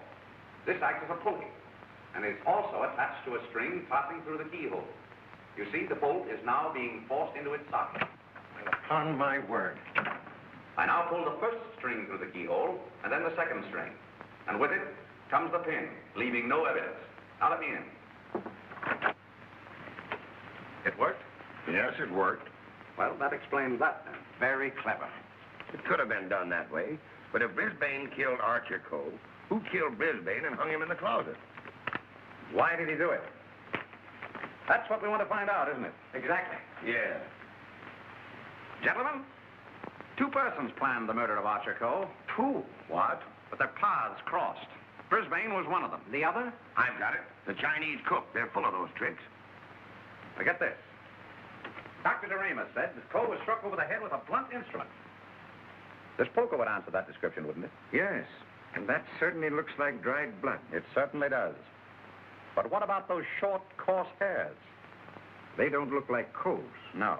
This acts as a pulley, and is also attached to a string passing through the keyhole. You see, the bolt is now being forced into its socket. Upon my word. I now pull the first string through the keyhole, and then the second string. And with it comes the pin, leaving no evidence. Now let me in. It worked? Yes, it worked. Well, that explains that then. Very clever. It could have been done that way, but if Brisbane killed Archer Coe, who killed Brisbane and hung him in the closet? Why did he do it? That's what we want to find out, isn't it? Exactly. Yeah. Gentlemen, two persons planned the murder of Archer Coe. Two? What? But their paths crossed. Brisbane was one of them. The other? I've got it. The Chinese cook. They're full of those tricks. Now get this. Dr. Doremus said that Coe was struck over the head with a blunt instrument. This poker would answer that description, wouldn't it? Yes. And that certainly looks like dried blood. It certainly does. But what about those short, coarse hairs? They don't look like Coe's. No.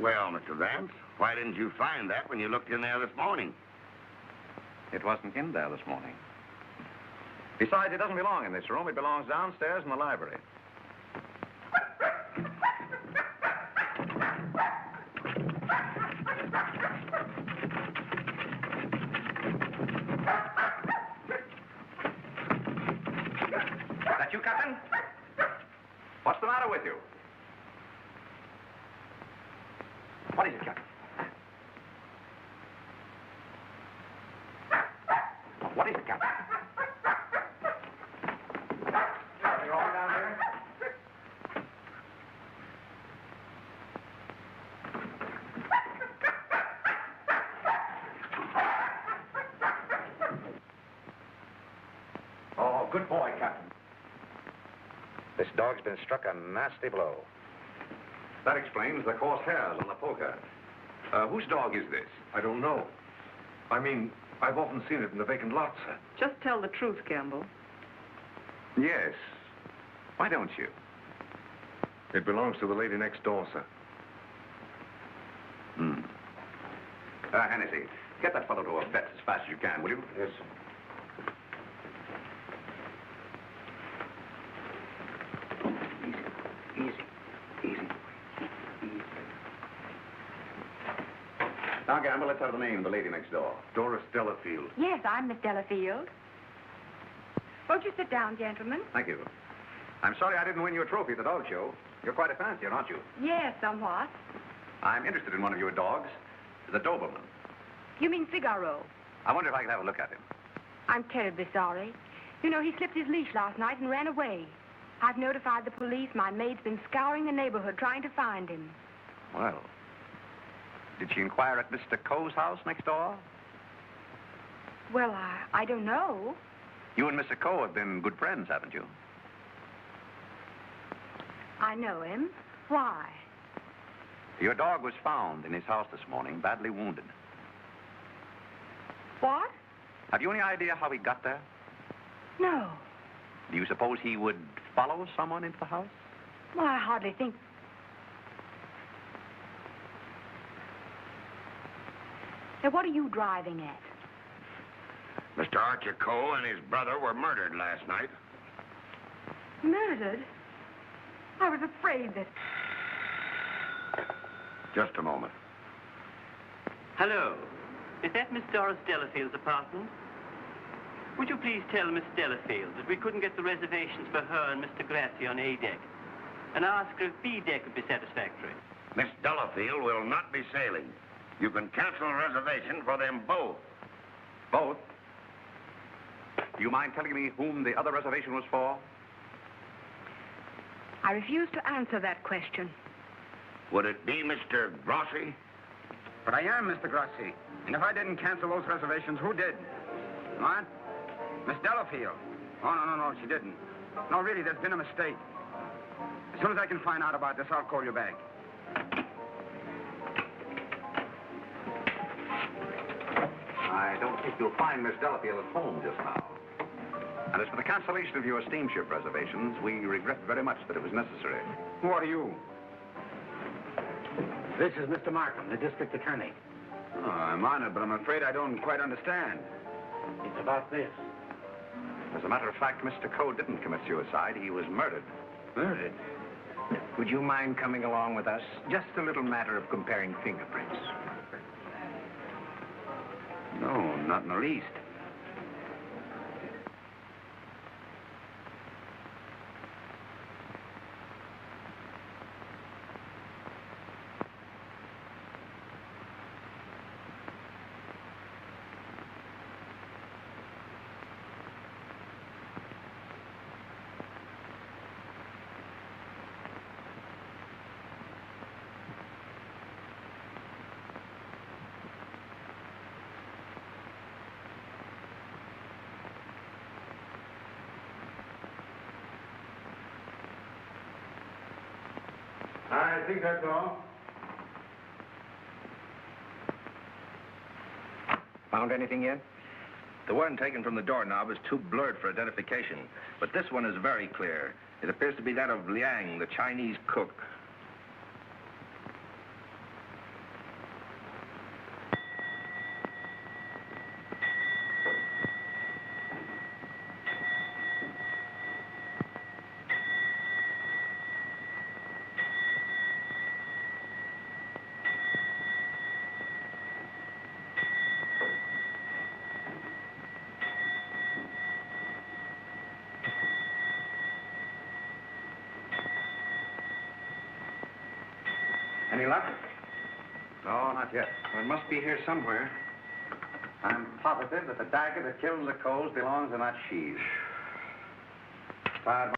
Well, Mr. Vance, why didn't you find that when you looked in there this morning? It wasn't in there this morning. Besides, it doesn't belong in this room. It belongs downstairs in the library. What is it, Captain? What is it, Captain? You're all down here? Oh, good boy, Captain. This dog's been struck a nasty blow. That explains the coarse hairs on the poker. Whose dog is this? I don't know. I mean, I've often seen it in the vacant lot, sir. Just tell the truth, Campbell. Yes. Why don't you? It belongs to the lady next door, sir. Hmm. Hennessy, get that fellow to a vet as fast as you can, will you? Yes, sir. Now, Gamble, let's have the name of the lady next door. Doris Delafield. Yes, I'm Miss Delafield. Won't you sit down, gentlemen? Thank you. I'm sorry I didn't win you a trophy at the dog show. You're quite a fancier, aren't you? Yes, somewhat. I'm interested in one of your dogs, the Doberman. You mean Figaro? I wonder if I could have a look at him. I'm terribly sorry. You know, he slipped his leash last night and ran away. I've notified the police. My maid's been scouring the neighborhood trying to find him. Well, did she inquire at Mr. Coe's house next door? Well, I don't know. You and Mr. Coe have been good friends, haven't you? I know him. Why? Your dog was found in his house this morning, badly wounded. What? Have you any idea how he got there? No. Do you suppose he would follow someone into the house? Well, I hardly think... Now, what are you driving at? Mr. Archer Coe and his brother were murdered last night. Murdered? I was afraid that... Just a moment. Hello. Is that Miss Doris Delafield's apartment? Would you please tell Miss Delafield that we couldn't get the reservations for her and Mr. Grassi on A deck, and ask her if B deck would be satisfactory? Miss Delafield will not be sailing. You can cancel a reservation for them both. Both? Do you mind telling me whom the other reservation was for? I refuse to answer that question. Would it be Mr. Grossi? But I am Mr. Grossi. And if I didn't cancel those reservations, who did? What? Miss Delafield. Oh, no, she didn't. No, really, there's been a mistake. As soon as I can find out about this, I'll call you back. I don't think you'll find Miss Delafield at home just now. And as for the cancellation of your steamship reservations, we regret very much that it was necessary. Who are you? This is Mr. Markham, the district attorney. Oh, I'm honored, but I'm afraid I don't quite understand. It's about this. As a matter of fact, Mr. Coe didn't commit suicide. He was murdered. Murdered? Would you mind coming along with us? Just a little matter of comparing fingerprints. No, not in the least. I think that's all. Found anything yet? The one taken from the doorknob is too blurred for identification, but this one is very clear. It appears to be that of Liang, the Chinese cook. Any luck? No, not yet. Well, it must be here somewhere. I'm positive that the dagger that killed the Coles belongs in that sheath. Tired.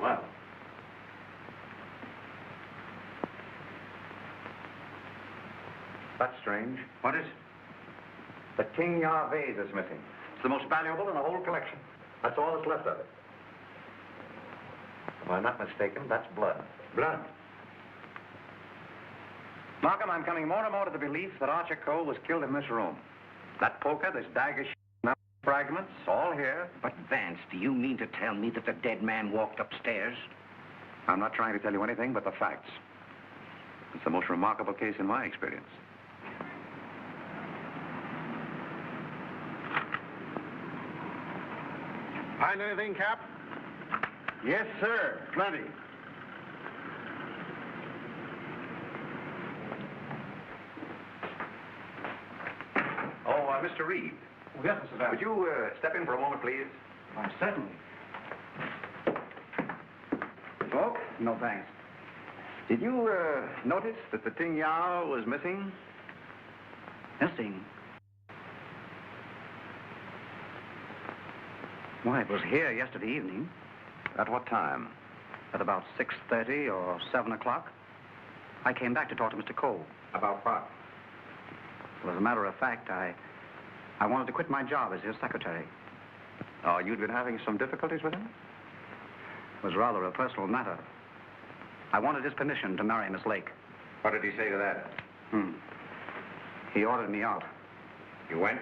Well. That's strange. What is it? The King Yar vase is missing. It's the most valuable in the whole collection. That's all that's left of it. If I'm not mistaken, that's blood. Blood? Markham, I'm coming more and more to the belief that Archer Cole was killed in this room. That poker, this dagger, fragments, all here. But, Vance, do you mean to tell me that the dead man walked upstairs? I'm not trying to tell you anything but the facts. It's the most remarkable case in my experience. Find anything, Cap? Yes, sir. Plenty. Mr. Reed. Oh, yes, Mr. Vance. Would you step in for a moment, please? Certainly. Smoke? No, thanks. Did you notice that the Ting Yao was missing? Missing? Why, it was here yesterday evening. At what time? At about 6:30 or 7 o'clock. I came back to talk to Mr. Cole. About what? Well, as a matter of fact, I wanted to quit my job as his secretary. Oh, you'd been having some difficulties with him? It was rather a personal matter. I wanted his permission to marry Miss Lake. What did he say to that? He ordered me out. You went?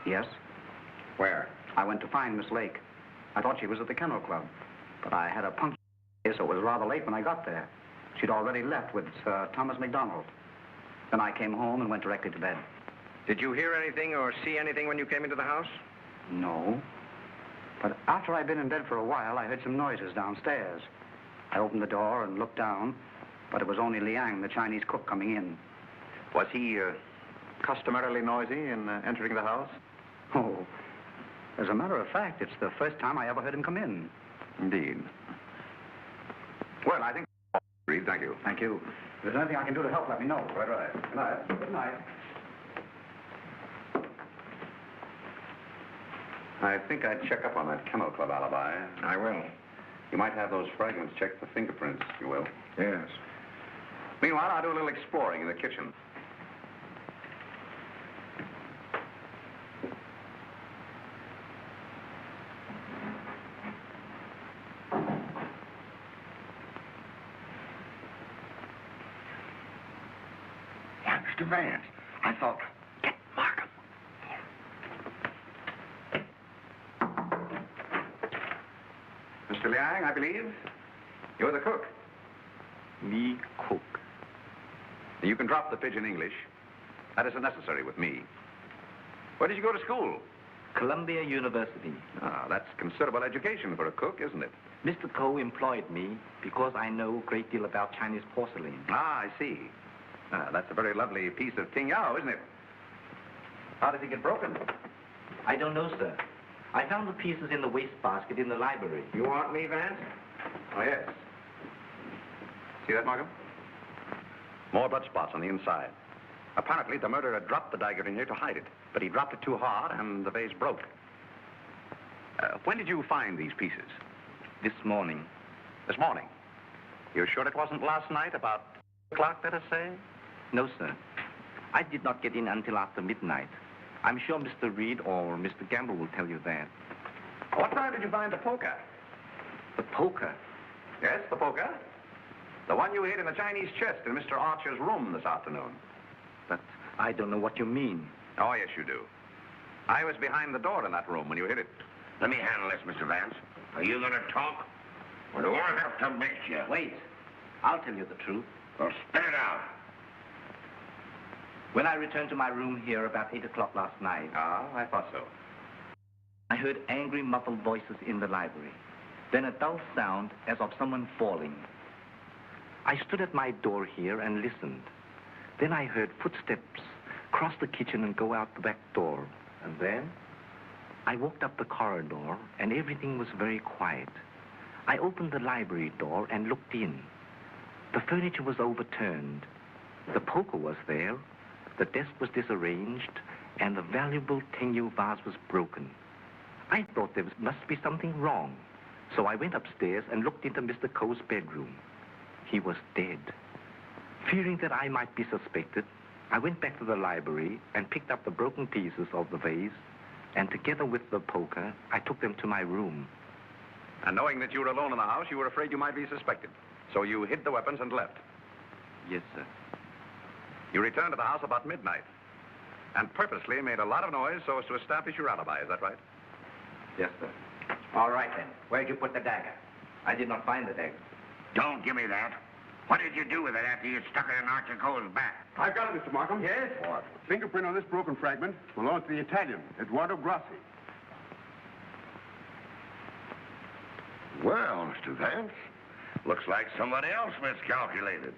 Yes. Where? I went to find Miss Lake. I thought she was at the Kennel Club, but I had a puncture, so it was rather late when I got there. She'd already left with Thomas McDonald. Then I came home and went directly to bed. Did you hear anything or see anything when you came into the house? No. But after I'd been in bed for a while, I heard some noises downstairs. I opened the door and looked down, but it was only Liang, the Chinese cook, coming in. Was he customarily noisy in entering the house? Oh, as a matter of fact, it's the first time I ever heard him come in. Indeed. Well, I think... Reed, thank you. Thank you. If there's anything I can do to help, let me know. Right. Good night. Good night. I think I'd check up on that Kennel Club alibi. I will. You might have those fragments check for fingerprints, you will? Yes. Meanwhile, I'll do a little exploring in the kitchen. Yeah, Mr. Vance, I thought... Get Markham. Mr. Liang, I believe. You're the cook. Me cook. You can drop the pidgin English. That isn't necessary with me. Where did you go to school? Columbia University. Ah, that's considerable education for a cook, isn't it? Mr. Cole employed me because I know a great deal about Chinese porcelain. Ah, I see. That's a very lovely piece of Ting Yao, isn't it? How did it get broken? I don't know, sir. I found the pieces in the wastebasket in the library. You want me, Vance? Oh, yes. See that, Markham? More blood spots on the inside. Apparently, the murderer dropped the dagger in here to hide it, but he dropped it too hard, and the vase broke. When did you find these pieces? This morning. This morning? You're sure it wasn't last night, about 2 o'clock, let us say? No, sir. I did not get in until after midnight. I'm sure Mr. Reed or Mr. Gamble will tell you that. What time did you find the poker? The poker? Yes, the poker. The one you hid in the Chinese chest in Mr. Archer's room this afternoon. But I don't know what you mean. Oh, yes, you do. I was behind the door in that room when you hid it. Let me handle this, Mr. Vance. Are you going to talk? Or do I have to make you? Wait. I'll tell you the truth. Well, spit it out. When I returned to my room here about 8 o'clock last night... Ah, I thought so. I heard angry, muffled voices in the library. Then a dull sound as of someone falling. I stood at my door here and listened. Then I heard footsteps cross the kitchen and go out the back door. And then? I walked up the corridor, and everything was very quiet. I opened the library door and looked in. The furniture was overturned. The poker was there, the desk was disarranged, and the valuable tengu vase was broken. I thought there must be something wrong, so I went upstairs and looked into Mr. Coe's bedroom. He was dead. Fearing that I might be suspected, I went back to the library and picked up the broken pieces of the vase, and together with the poker, I took them to my room. And knowing that you were alone in the house, you were afraid you might be suspected. So you hid the weapons and left. Yes, sir. You returned to the house about midnight and purposely made a lot of noise so as to establish your alibi. Is that right? Yes, sir. All right, then. Where'd you put the dagger? I did not find the dagger. Don't give me that. What did you do with it after you stuck it in Archer Cole's back? I've got it, Mr. Markham. Yes? What? Fingerprint on this broken fragment belongs to the Italian, Eduardo Grassi. Well, Mr. Vance, looks like somebody else miscalculated.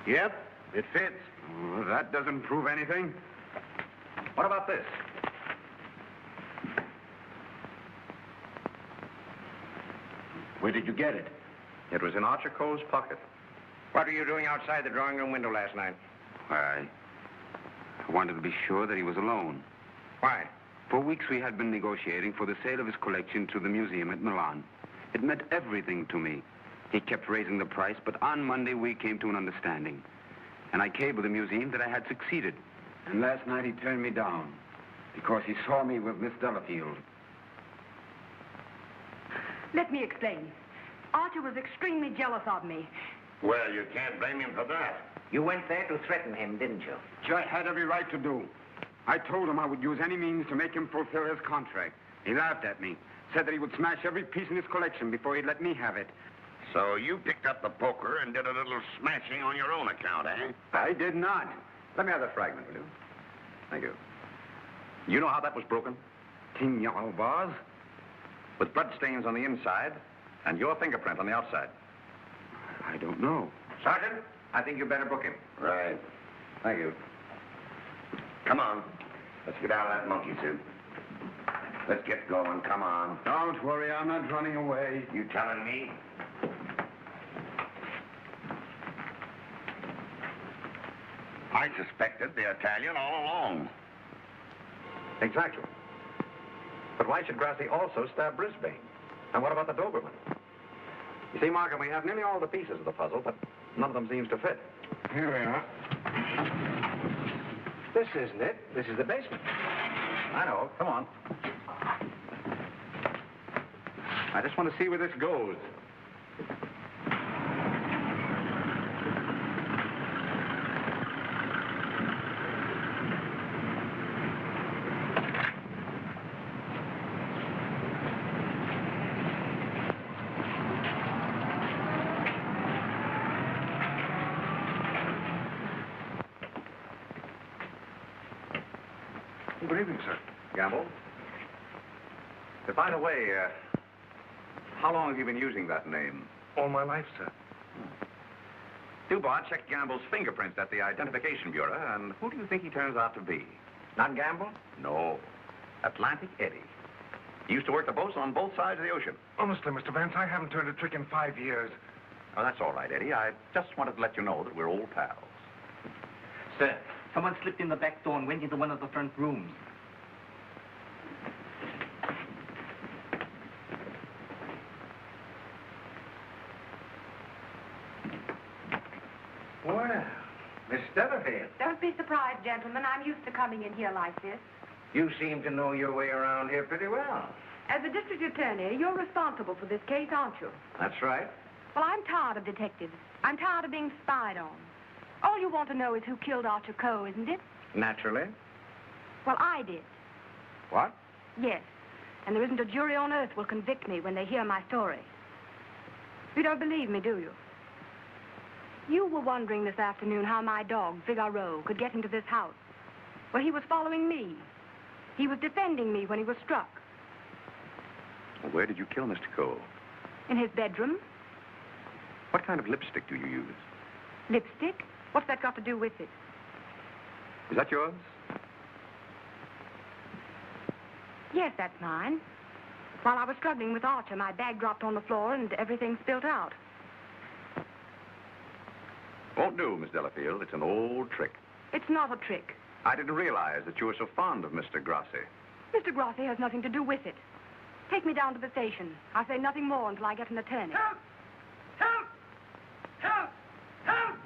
Yep, it fits. That doesn't prove anything. What about this? Where did you get it? It was in Archer Cole's pocket. What were you doing outside the drawing room window last night? I wanted to be sure that he was alone. Why? For weeks we had been negotiating for the sale of his collection to the museum at Milan. It meant everything to me. He kept raising the price, but on Monday we came to an understanding. And I cabled the museum that I had succeeded. And last night he turned me down because he saw me with Miss Delafield. Let me explain. Archer was extremely jealous of me. Well, you can't blame him for that. You went there to threaten him, didn't you? I had every right to do. I told him I would use any means to make him fulfill his contract. He laughed at me, said that he would smash every piece in his collection before he'd let me have it. So you picked up the poker and did a little smashing on your own account, eh? I did not. Let me have that fragment, will you? Thank you. You know how that was broken? Tignol vase? With blood stains on the inside and your fingerprint on the outside. I don't know. Sergeant, I think you better book him. Right. Thank you. Come on. Let's get out of that monkey suit. Let's get going. Come on. Don't worry, I'm not running away. You telling me? I suspected the Italian all along. Exactly. But why should Grassi also stab Brisbane? And what about the Doberman? You see, Markham, we have nearly all the pieces of the puzzle, but none of them seems to fit. Here we are. This isn't it. This is the basement. I know. Come on. I just want to see where this goes. Good evening, sir. Gamble? By the way, how long have you been using that name? All my life, sir. Dubois checked Gamble's fingerprints at the Identification Bureau, and who do you think he turns out to be? Not Gamble? No. Atlantic Eddie. He used to work the boats on both sides of the ocean. Honestly, Mr. Vance, I haven't turned a trick in 5 years. Oh, that's all right, Eddie. I just wanted to let you know that we're old pals. Sir, someone slipped in the back door and went into one of the front rooms. Well, Miss Delafield, Don't be surprised, gentlemen. I'm used to coming in here like this. you seem to know your way around here pretty well. As the district attorney, you're responsible for this case, aren't you? That's right. Well, I'm tired of detectives. I'm tired of being spied on. All you want to know is who killed Archer Coe, isn't it? Naturally. Well, I did. What? Yes. And there isn't a jury on earth will convict me when they hear my story. You don't believe me, do you? You were wondering this afternoon how my dog, Figaro, could get into this house. Well, he was following me. He was defending me when he was struck. Well, where did you kill Mr. Cole? In his bedroom. What kind of lipstick do you use? Lipstick? What's that got to do with it? Is that yours? Yes, that's mine. While I was struggling with Archer, my bag dropped on the floor and everything spilled out. Won't do, Miss Delafield. It's an old trick. It's not a trick. I didn't realize that you were so fond of Mr. Grassi. Mr. Grassi has nothing to do with it. Take me down to the station. I'll say nothing more until I get an attorney. Help! Help! Help! Help!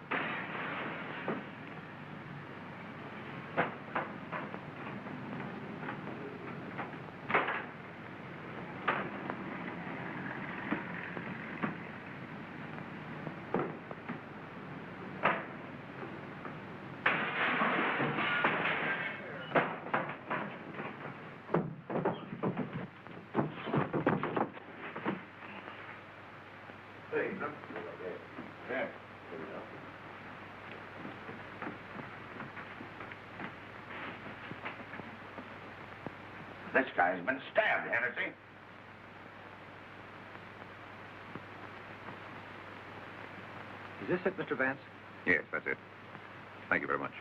This guy's been stabbed, Hennessy. Is this it, Mr. Vance? Yes, that's it. Thank you very much.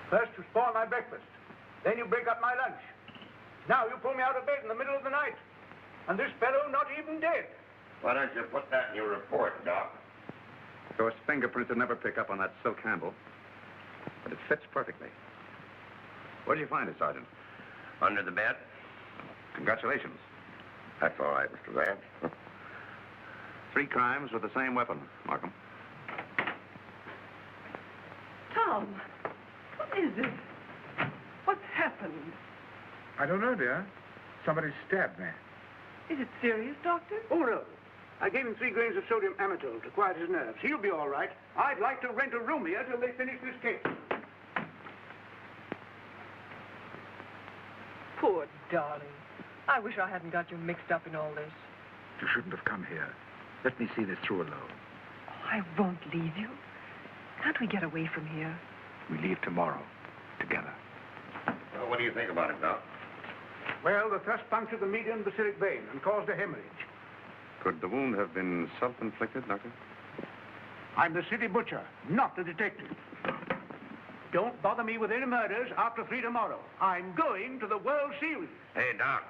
First you spoil my breakfast. Then you break up my lunch. Now you pull me out of bed in the middle of the night. And this fellow not even dead. Why don't you put that in your report, Doc? Of course, fingerprints would never pick up on that silk handle. But it fits perfectly. Where did you find it, Sergeant? Under the bed? Congratulations. That's all right, Mr. Vance. 3 crimes with the same weapon, Markham. Tom, what is it? What's happened? I don't know, dear. Somebody stabbed me. Is it serious, Doctor? Oh, no. I gave him 3 grains of sodium amytal to quiet his nerves. He'll be all right. I'd like to rent a room here till they finish this case. Poor darling. I wish I hadn't got you mixed up in all this. You shouldn't have come here. Let me see this through alone. I won't leave you. Can't we get away from here? We leave tomorrow. Together. Well, what do you think about it, Doc? Well, the thrust punctured the median basilic vein and caused a hemorrhage. Could the wound have been self-inflicted, Doctor? I'm the city butcher, not the detective. Don't bother me with any murders after 3 tomorrow. I'm going to the World Series. Hey, Doc,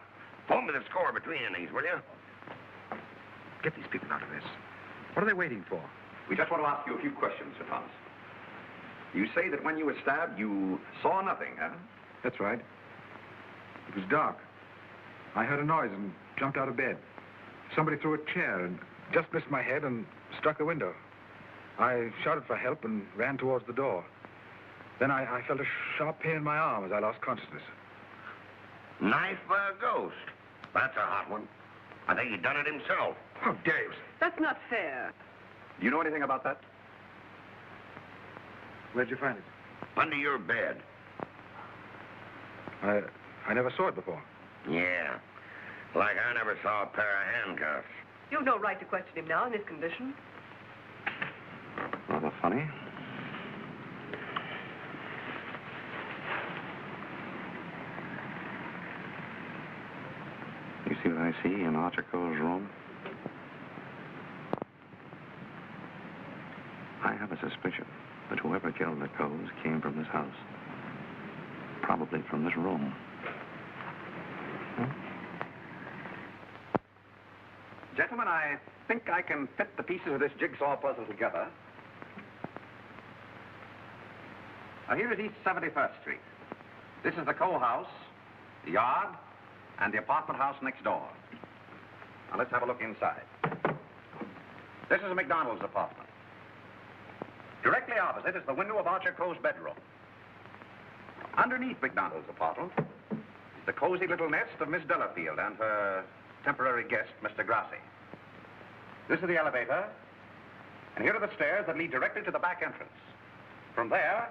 pull me the score between innings, will you? Get these people out of this. What are they waiting for? We just want to ask you a few questions, Sir Thomas. You say that when you were stabbed, you saw nothing, huh? That's right. It was dark. I heard a noise and jumped out of bed. Somebody threw a chair and just missed my head and struck the window. I shouted for help and ran towards the door. Then I felt a sharp pain in my arm as I lost consciousness. Knife by a ghost. That's a hot one. I think he done it himself. How dare you? That's not fair. Do you know anything about that? Where'd you find it? Under your bed. I never saw it before. Yeah. Like I never saw a pair of handcuffs. You've no right to question him now in this condition. Rather funny. You see what I see in Archer Coe's room? I have a suspicion that whoever killed the Coes came from this house. Probably from this room. Gentlemen, I think I can fit the pieces of this jigsaw puzzle together. Now, here is East 71st Street. This is the Coe house, the yard, and the apartment house next door. Now, let's have a look inside. This is McDonald's apartment. Directly opposite is the window of Archer Coe's bedroom. Underneath McDonald's apartment is the cozy little nest of Miss Delafield and her temporary guest, Mr. Grassi. This is the elevator, and here are the stairs that lead directly to the back entrance. From there,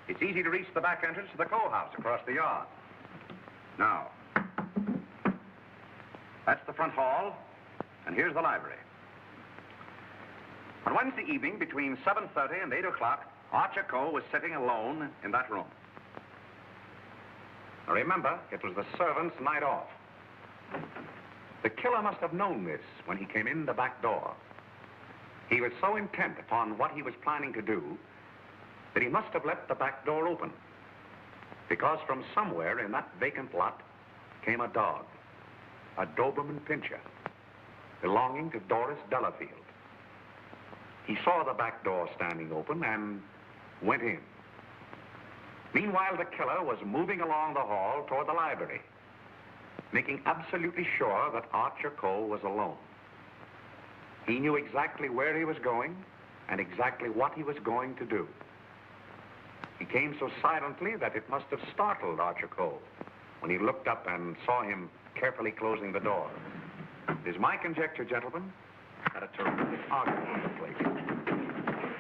it's easy to reach the back entrance to the Coe house across the yard. Now, that's the front hall, and here's the library. On Wednesday evening, between 7:30 and 8 o'clock, Archer Coe was sitting alone in that room. Now remember, it was the servant's night off. The killer must have known this when he came in the back door. He was so intent upon what he was planning to do that he must have left the back door open, because from somewhere in that vacant lot came a dog, a Doberman Pinscher, belonging to Doris Delafield. He saw the back door standing open and went in. Meanwhile, the killer was moving along the hall toward the library, making absolutely sure that Archer Cole was alone. He knew exactly where he was going and exactly what he was going to do. He came so silently that it must have startled Archer Cole when he looked up and saw him carefully closing the door. It is my conjecture, gentlemen, that a terrific argument took place.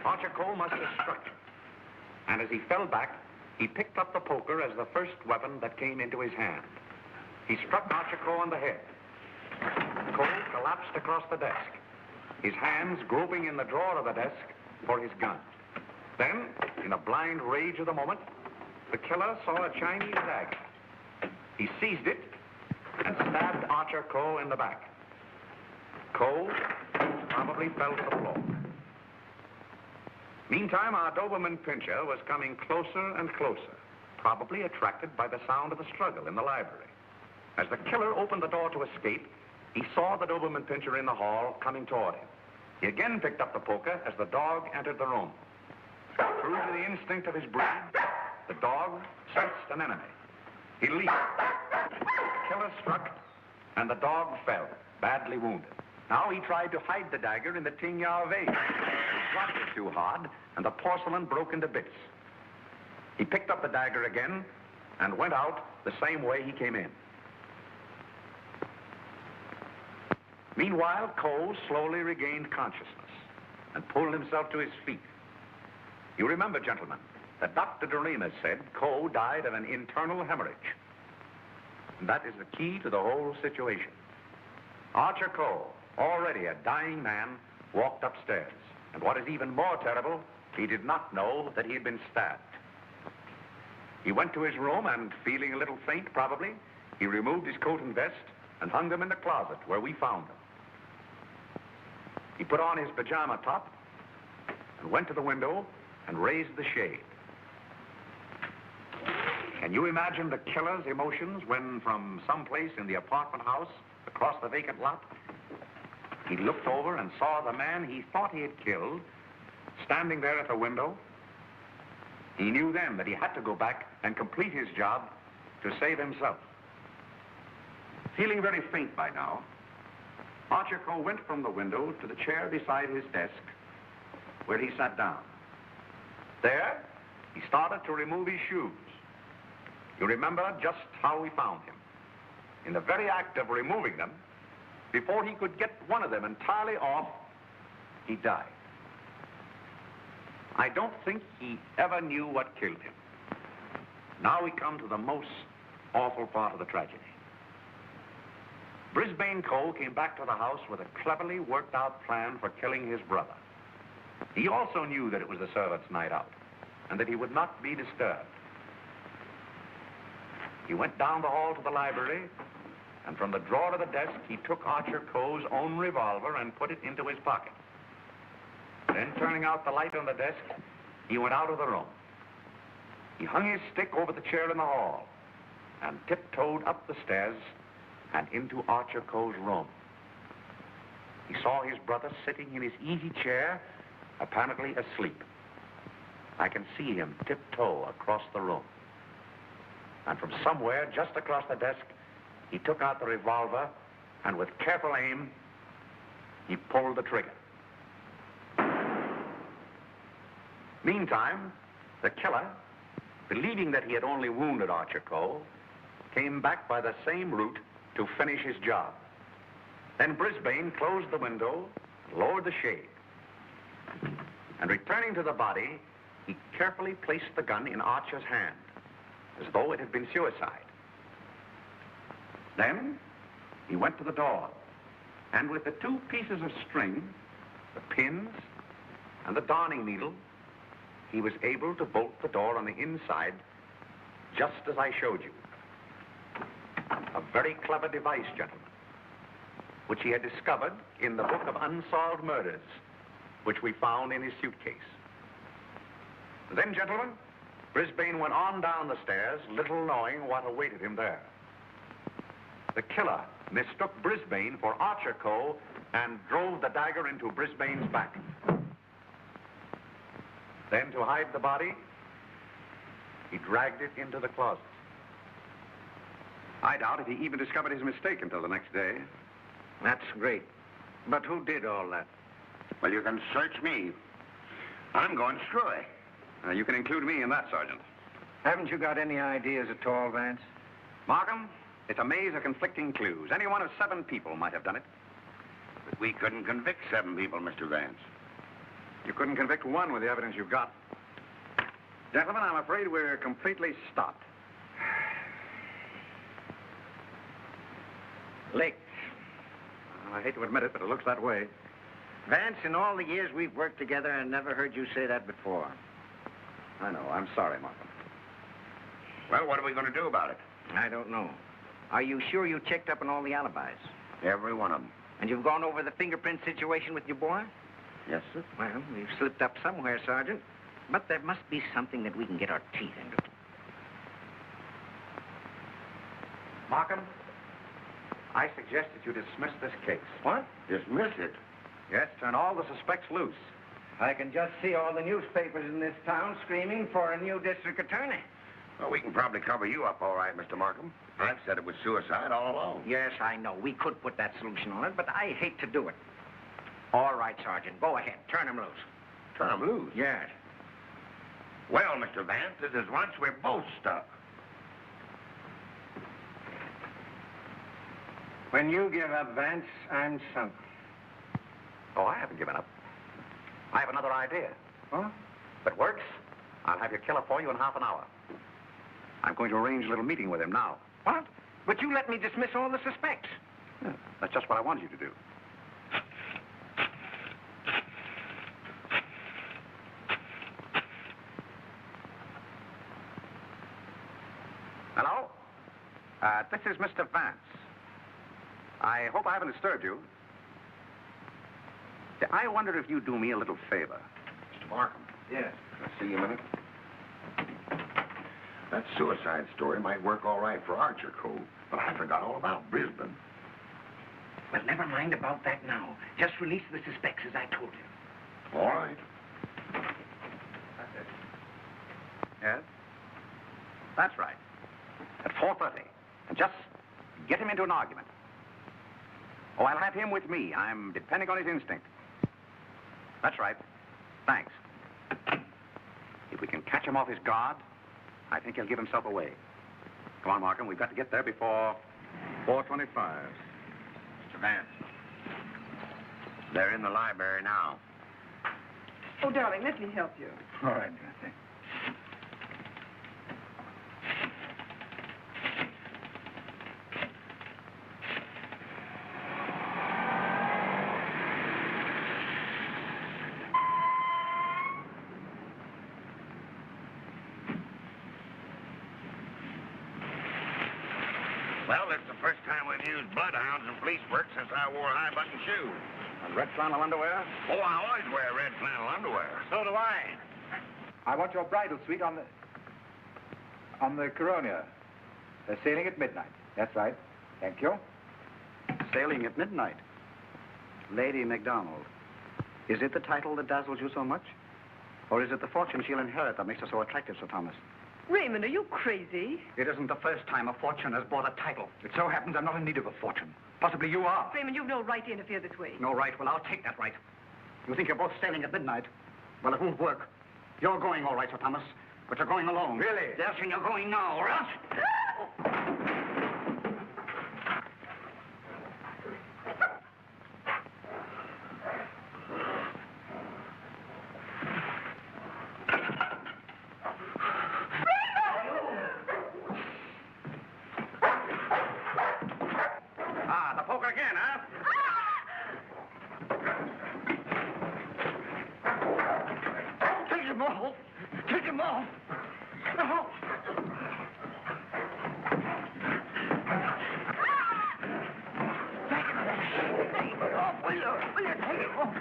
Archer Cole must have struck him, and as he fell back, he picked up the poker as the first weapon that came into his hand. He struck Archer Cole on the head. Cole collapsed across the desk, his hands groping in the drawer of the desk for his gun. Then, in a blind rage of the moment, the killer saw a Chinese dagger. He seized it and stabbed Archer Cole in the back. Cole probably fell to the floor. Meantime, our Doberman Pinscher was coming closer and closer, probably attracted by the sound of the struggle in the library. As the killer opened the door to escape, he saw the Doberman Pinscher in the hall coming toward him. He again picked up the poker as the dog entered the room. True to the instinct of his breed, the dog sensed an enemy. He leaped. The killer struck, and the dog fell, badly wounded. Now he tried to hide the dagger in the Tingya vase. He dropped it too hard, and the porcelain broke into bits. He picked up the dagger again and went out the same way he came in. Meanwhile, Cole slowly regained consciousness and pulled himself to his feet. You remember, gentlemen, that Dr. Doremus said Cole died of an internal hemorrhage. And that is the key to the whole situation. Archer Cole, already a dying man, walked upstairs. And what is even more terrible, he did not know that he had been stabbed. He went to his room and, feeling a little faint probably, he removed his coat and vest and hung them in the closet where we found them. He put on his pajama top and went to the window and raised the shade. Can you imagine the killer's emotions when, from someplace in the apartment house across the vacant lot, he looked over and saw the man he thought he had killed standing there at the window? He knew then that he had to go back and complete his job to save himself. Feeling very faint by now, Archer Cole went from the window to the chair beside his desk, where he sat down. There, he started to remove his shoes. You remember just how we found him. In the very act of removing them, before he could get one of them entirely off, he died. I don't think he ever knew what killed him. Now we come to the most awful part of the tragedy. Brisbane Cole came back to the house with a cleverly worked out plan for killing his brother. He also knew that it was the servants' night out and that he would not be disturbed. He went down the hall to the library, and from the drawer of the desk, he took Archer Cole's own revolver and put it into his pocket. Then, turning out the light on the desk, he went out of the room. He hung his stick over the chair in the hall and tiptoed up the stairs and into Archer Cole's room. He saw his brother sitting in his easy chair, apparently asleep. I can see him tiptoe across the room. And from somewhere just across the desk, he took out the revolver, and with careful aim, he pulled the trigger. Meantime, the killer, believing that he had only wounded Archer Cole, came back by the same route to finish his job. Then Brisbane closed the window, lowered the shade, and returning to the body, he carefully placed the gun in Archer's hand, as though it had been suicide. Then he went to the door, and with the two pieces of string, the pins, and the darning needle, he was able to bolt the door on the inside, just as I showed you. A very clever device, gentlemen, which he had discovered in the book of unsolved murders which we found in his suitcase. Then, gentlemen, Brisbane went on down the stairs, little knowing what awaited him there. The killer mistook Brisbane for Archer Coe and drove the dagger into Brisbane's back. Then, to hide the body, he dragged it into the closet. I doubt if he even discovered his mistake until the next day. That's great. But who did all that? Well, you can search me. I'm going screwy. You can include me in that, Sergeant. Haven't you got any ideas at all, Vance? Markham, it's a maze of conflicting clues. Any one of 7 people might have done it. But we couldn't convict 7 people, Mr. Vance. You couldn't convict 1 with the evidence you've got. Gentlemen, I'm afraid we're completely stopped. Licked. I hate to admit it, but it looks that way. Vance, in all the years we've worked together, I never heard you say that before. I know. I'm sorry, Markham. Well, what are we going to do about it? I don't know. Are you sure you checked up on all the alibis? Every one of them. And you've gone over the fingerprint situation with your boy? Yes, sir. Well, we've slipped up somewhere, Sergeant. But there must be something that we can get our teeth into. Markham, I suggest that you dismiss this case. What? Dismiss it? Yes, turn all the suspects loose. I can just see all the newspapers in this town screaming for a new district attorney. Well, we can probably cover you up all right, Mr. Markham. I've said it was suicide all along. Yes, I know. We could put that solution on it, but I hate to do it. All right, Sergeant. Go ahead. Turn him loose. Turn him loose? Yes. Well, Mr. Vance, this is once we're both stuck. When you give up, Vance, I'm sunk. Oh, I haven't given up. I have another idea. Huh? If it works, I'll have your killer for you in half an hour. I'm going to arrange a little meeting with him now. What? But you let me dismiss all the suspects. Yeah, that's just what I wanted you to do. Hello? This is Mr. Vance. I hope I haven't disturbed you. I wonder if you'd do me a little favor. Mr. Markham. Yes. Can I see you a minute? That suicide story might work all right for Archer Coe, but I forgot all about Brisbane. Well, never mind about that now. Just release the suspects as I told you. All right. That's it. Yes? That's right. At 4:30. And just get him into an argument. Oh, I'll have him with me. I'm depending on his instinct. That's right. Thanks. If we can catch him off his guard, I think he'll give himself away. Come on, Markham. We've got to get there before 4:25. Mr. Vance. They're in the library now. Oh, darling, let me help you. All right, Dorothy. Well, it's the first time we've used bloodhounds in police work since I wore high-button shoes. And red flannel underwear? Oh, I always wear red flannel underwear. So do I. I want your bridal suite on the Coronia. They're sailing at midnight. That's right. Thank you. Sailing at midnight. Lady MacDonald. Is it the title that dazzles you so much? Or is it the fortune she'll inherit that makes her so attractive, Sir Thomas? Raymond, are you crazy? It isn't the first time a fortune has bought a title. It so happens I'm not in need of a fortune. Possibly you are. Raymond, you've no right to interfere this way. No right? Well, I'll take that right. You think you're both sailing at midnight? Well, it won't work. You're going all right, Sir Thomas, but you're going alone. Really? Yes, and you're going now, or else... the poker again, huh? Take him off. Take him off. No. Take him off. Will you take him off?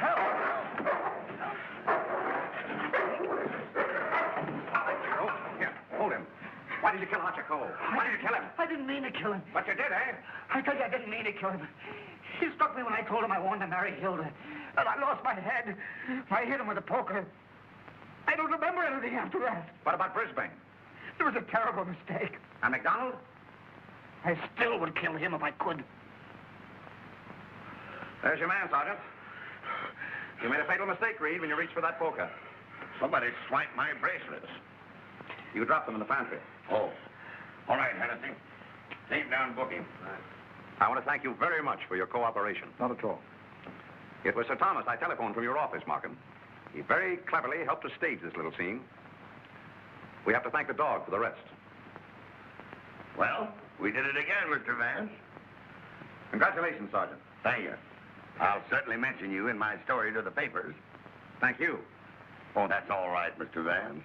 Help. Article. Why did you kill him? I didn't mean to kill him. But you did, eh? I tell you, I didn't mean to kill him. He struck me when I told him I wanted to marry Hilda. And I lost my head. I hit him with a poker. I don't remember anything after that. What about Brisbane? It was a terrible mistake. And McDonald? I still would kill him if I could. There's your man, Sergeant. You made a fatal mistake, Reed, when you reached for that poker. Somebody swiped my bracelets. You dropped them in the pantry. Oh. All right, Hennessy. Take down booking. I want to thank you very much for your cooperation. Not at all. It was Sir Thomas I telephoned from your office, Markham. He very cleverly helped us stage this little scene. We have to thank the dog for the rest. Well, we did it again, Mr. Vance. Congratulations, Sergeant. Thank you. I'll certainly mention you in my story to the papers. Thank you. Oh, that's all right, Mr. Vance.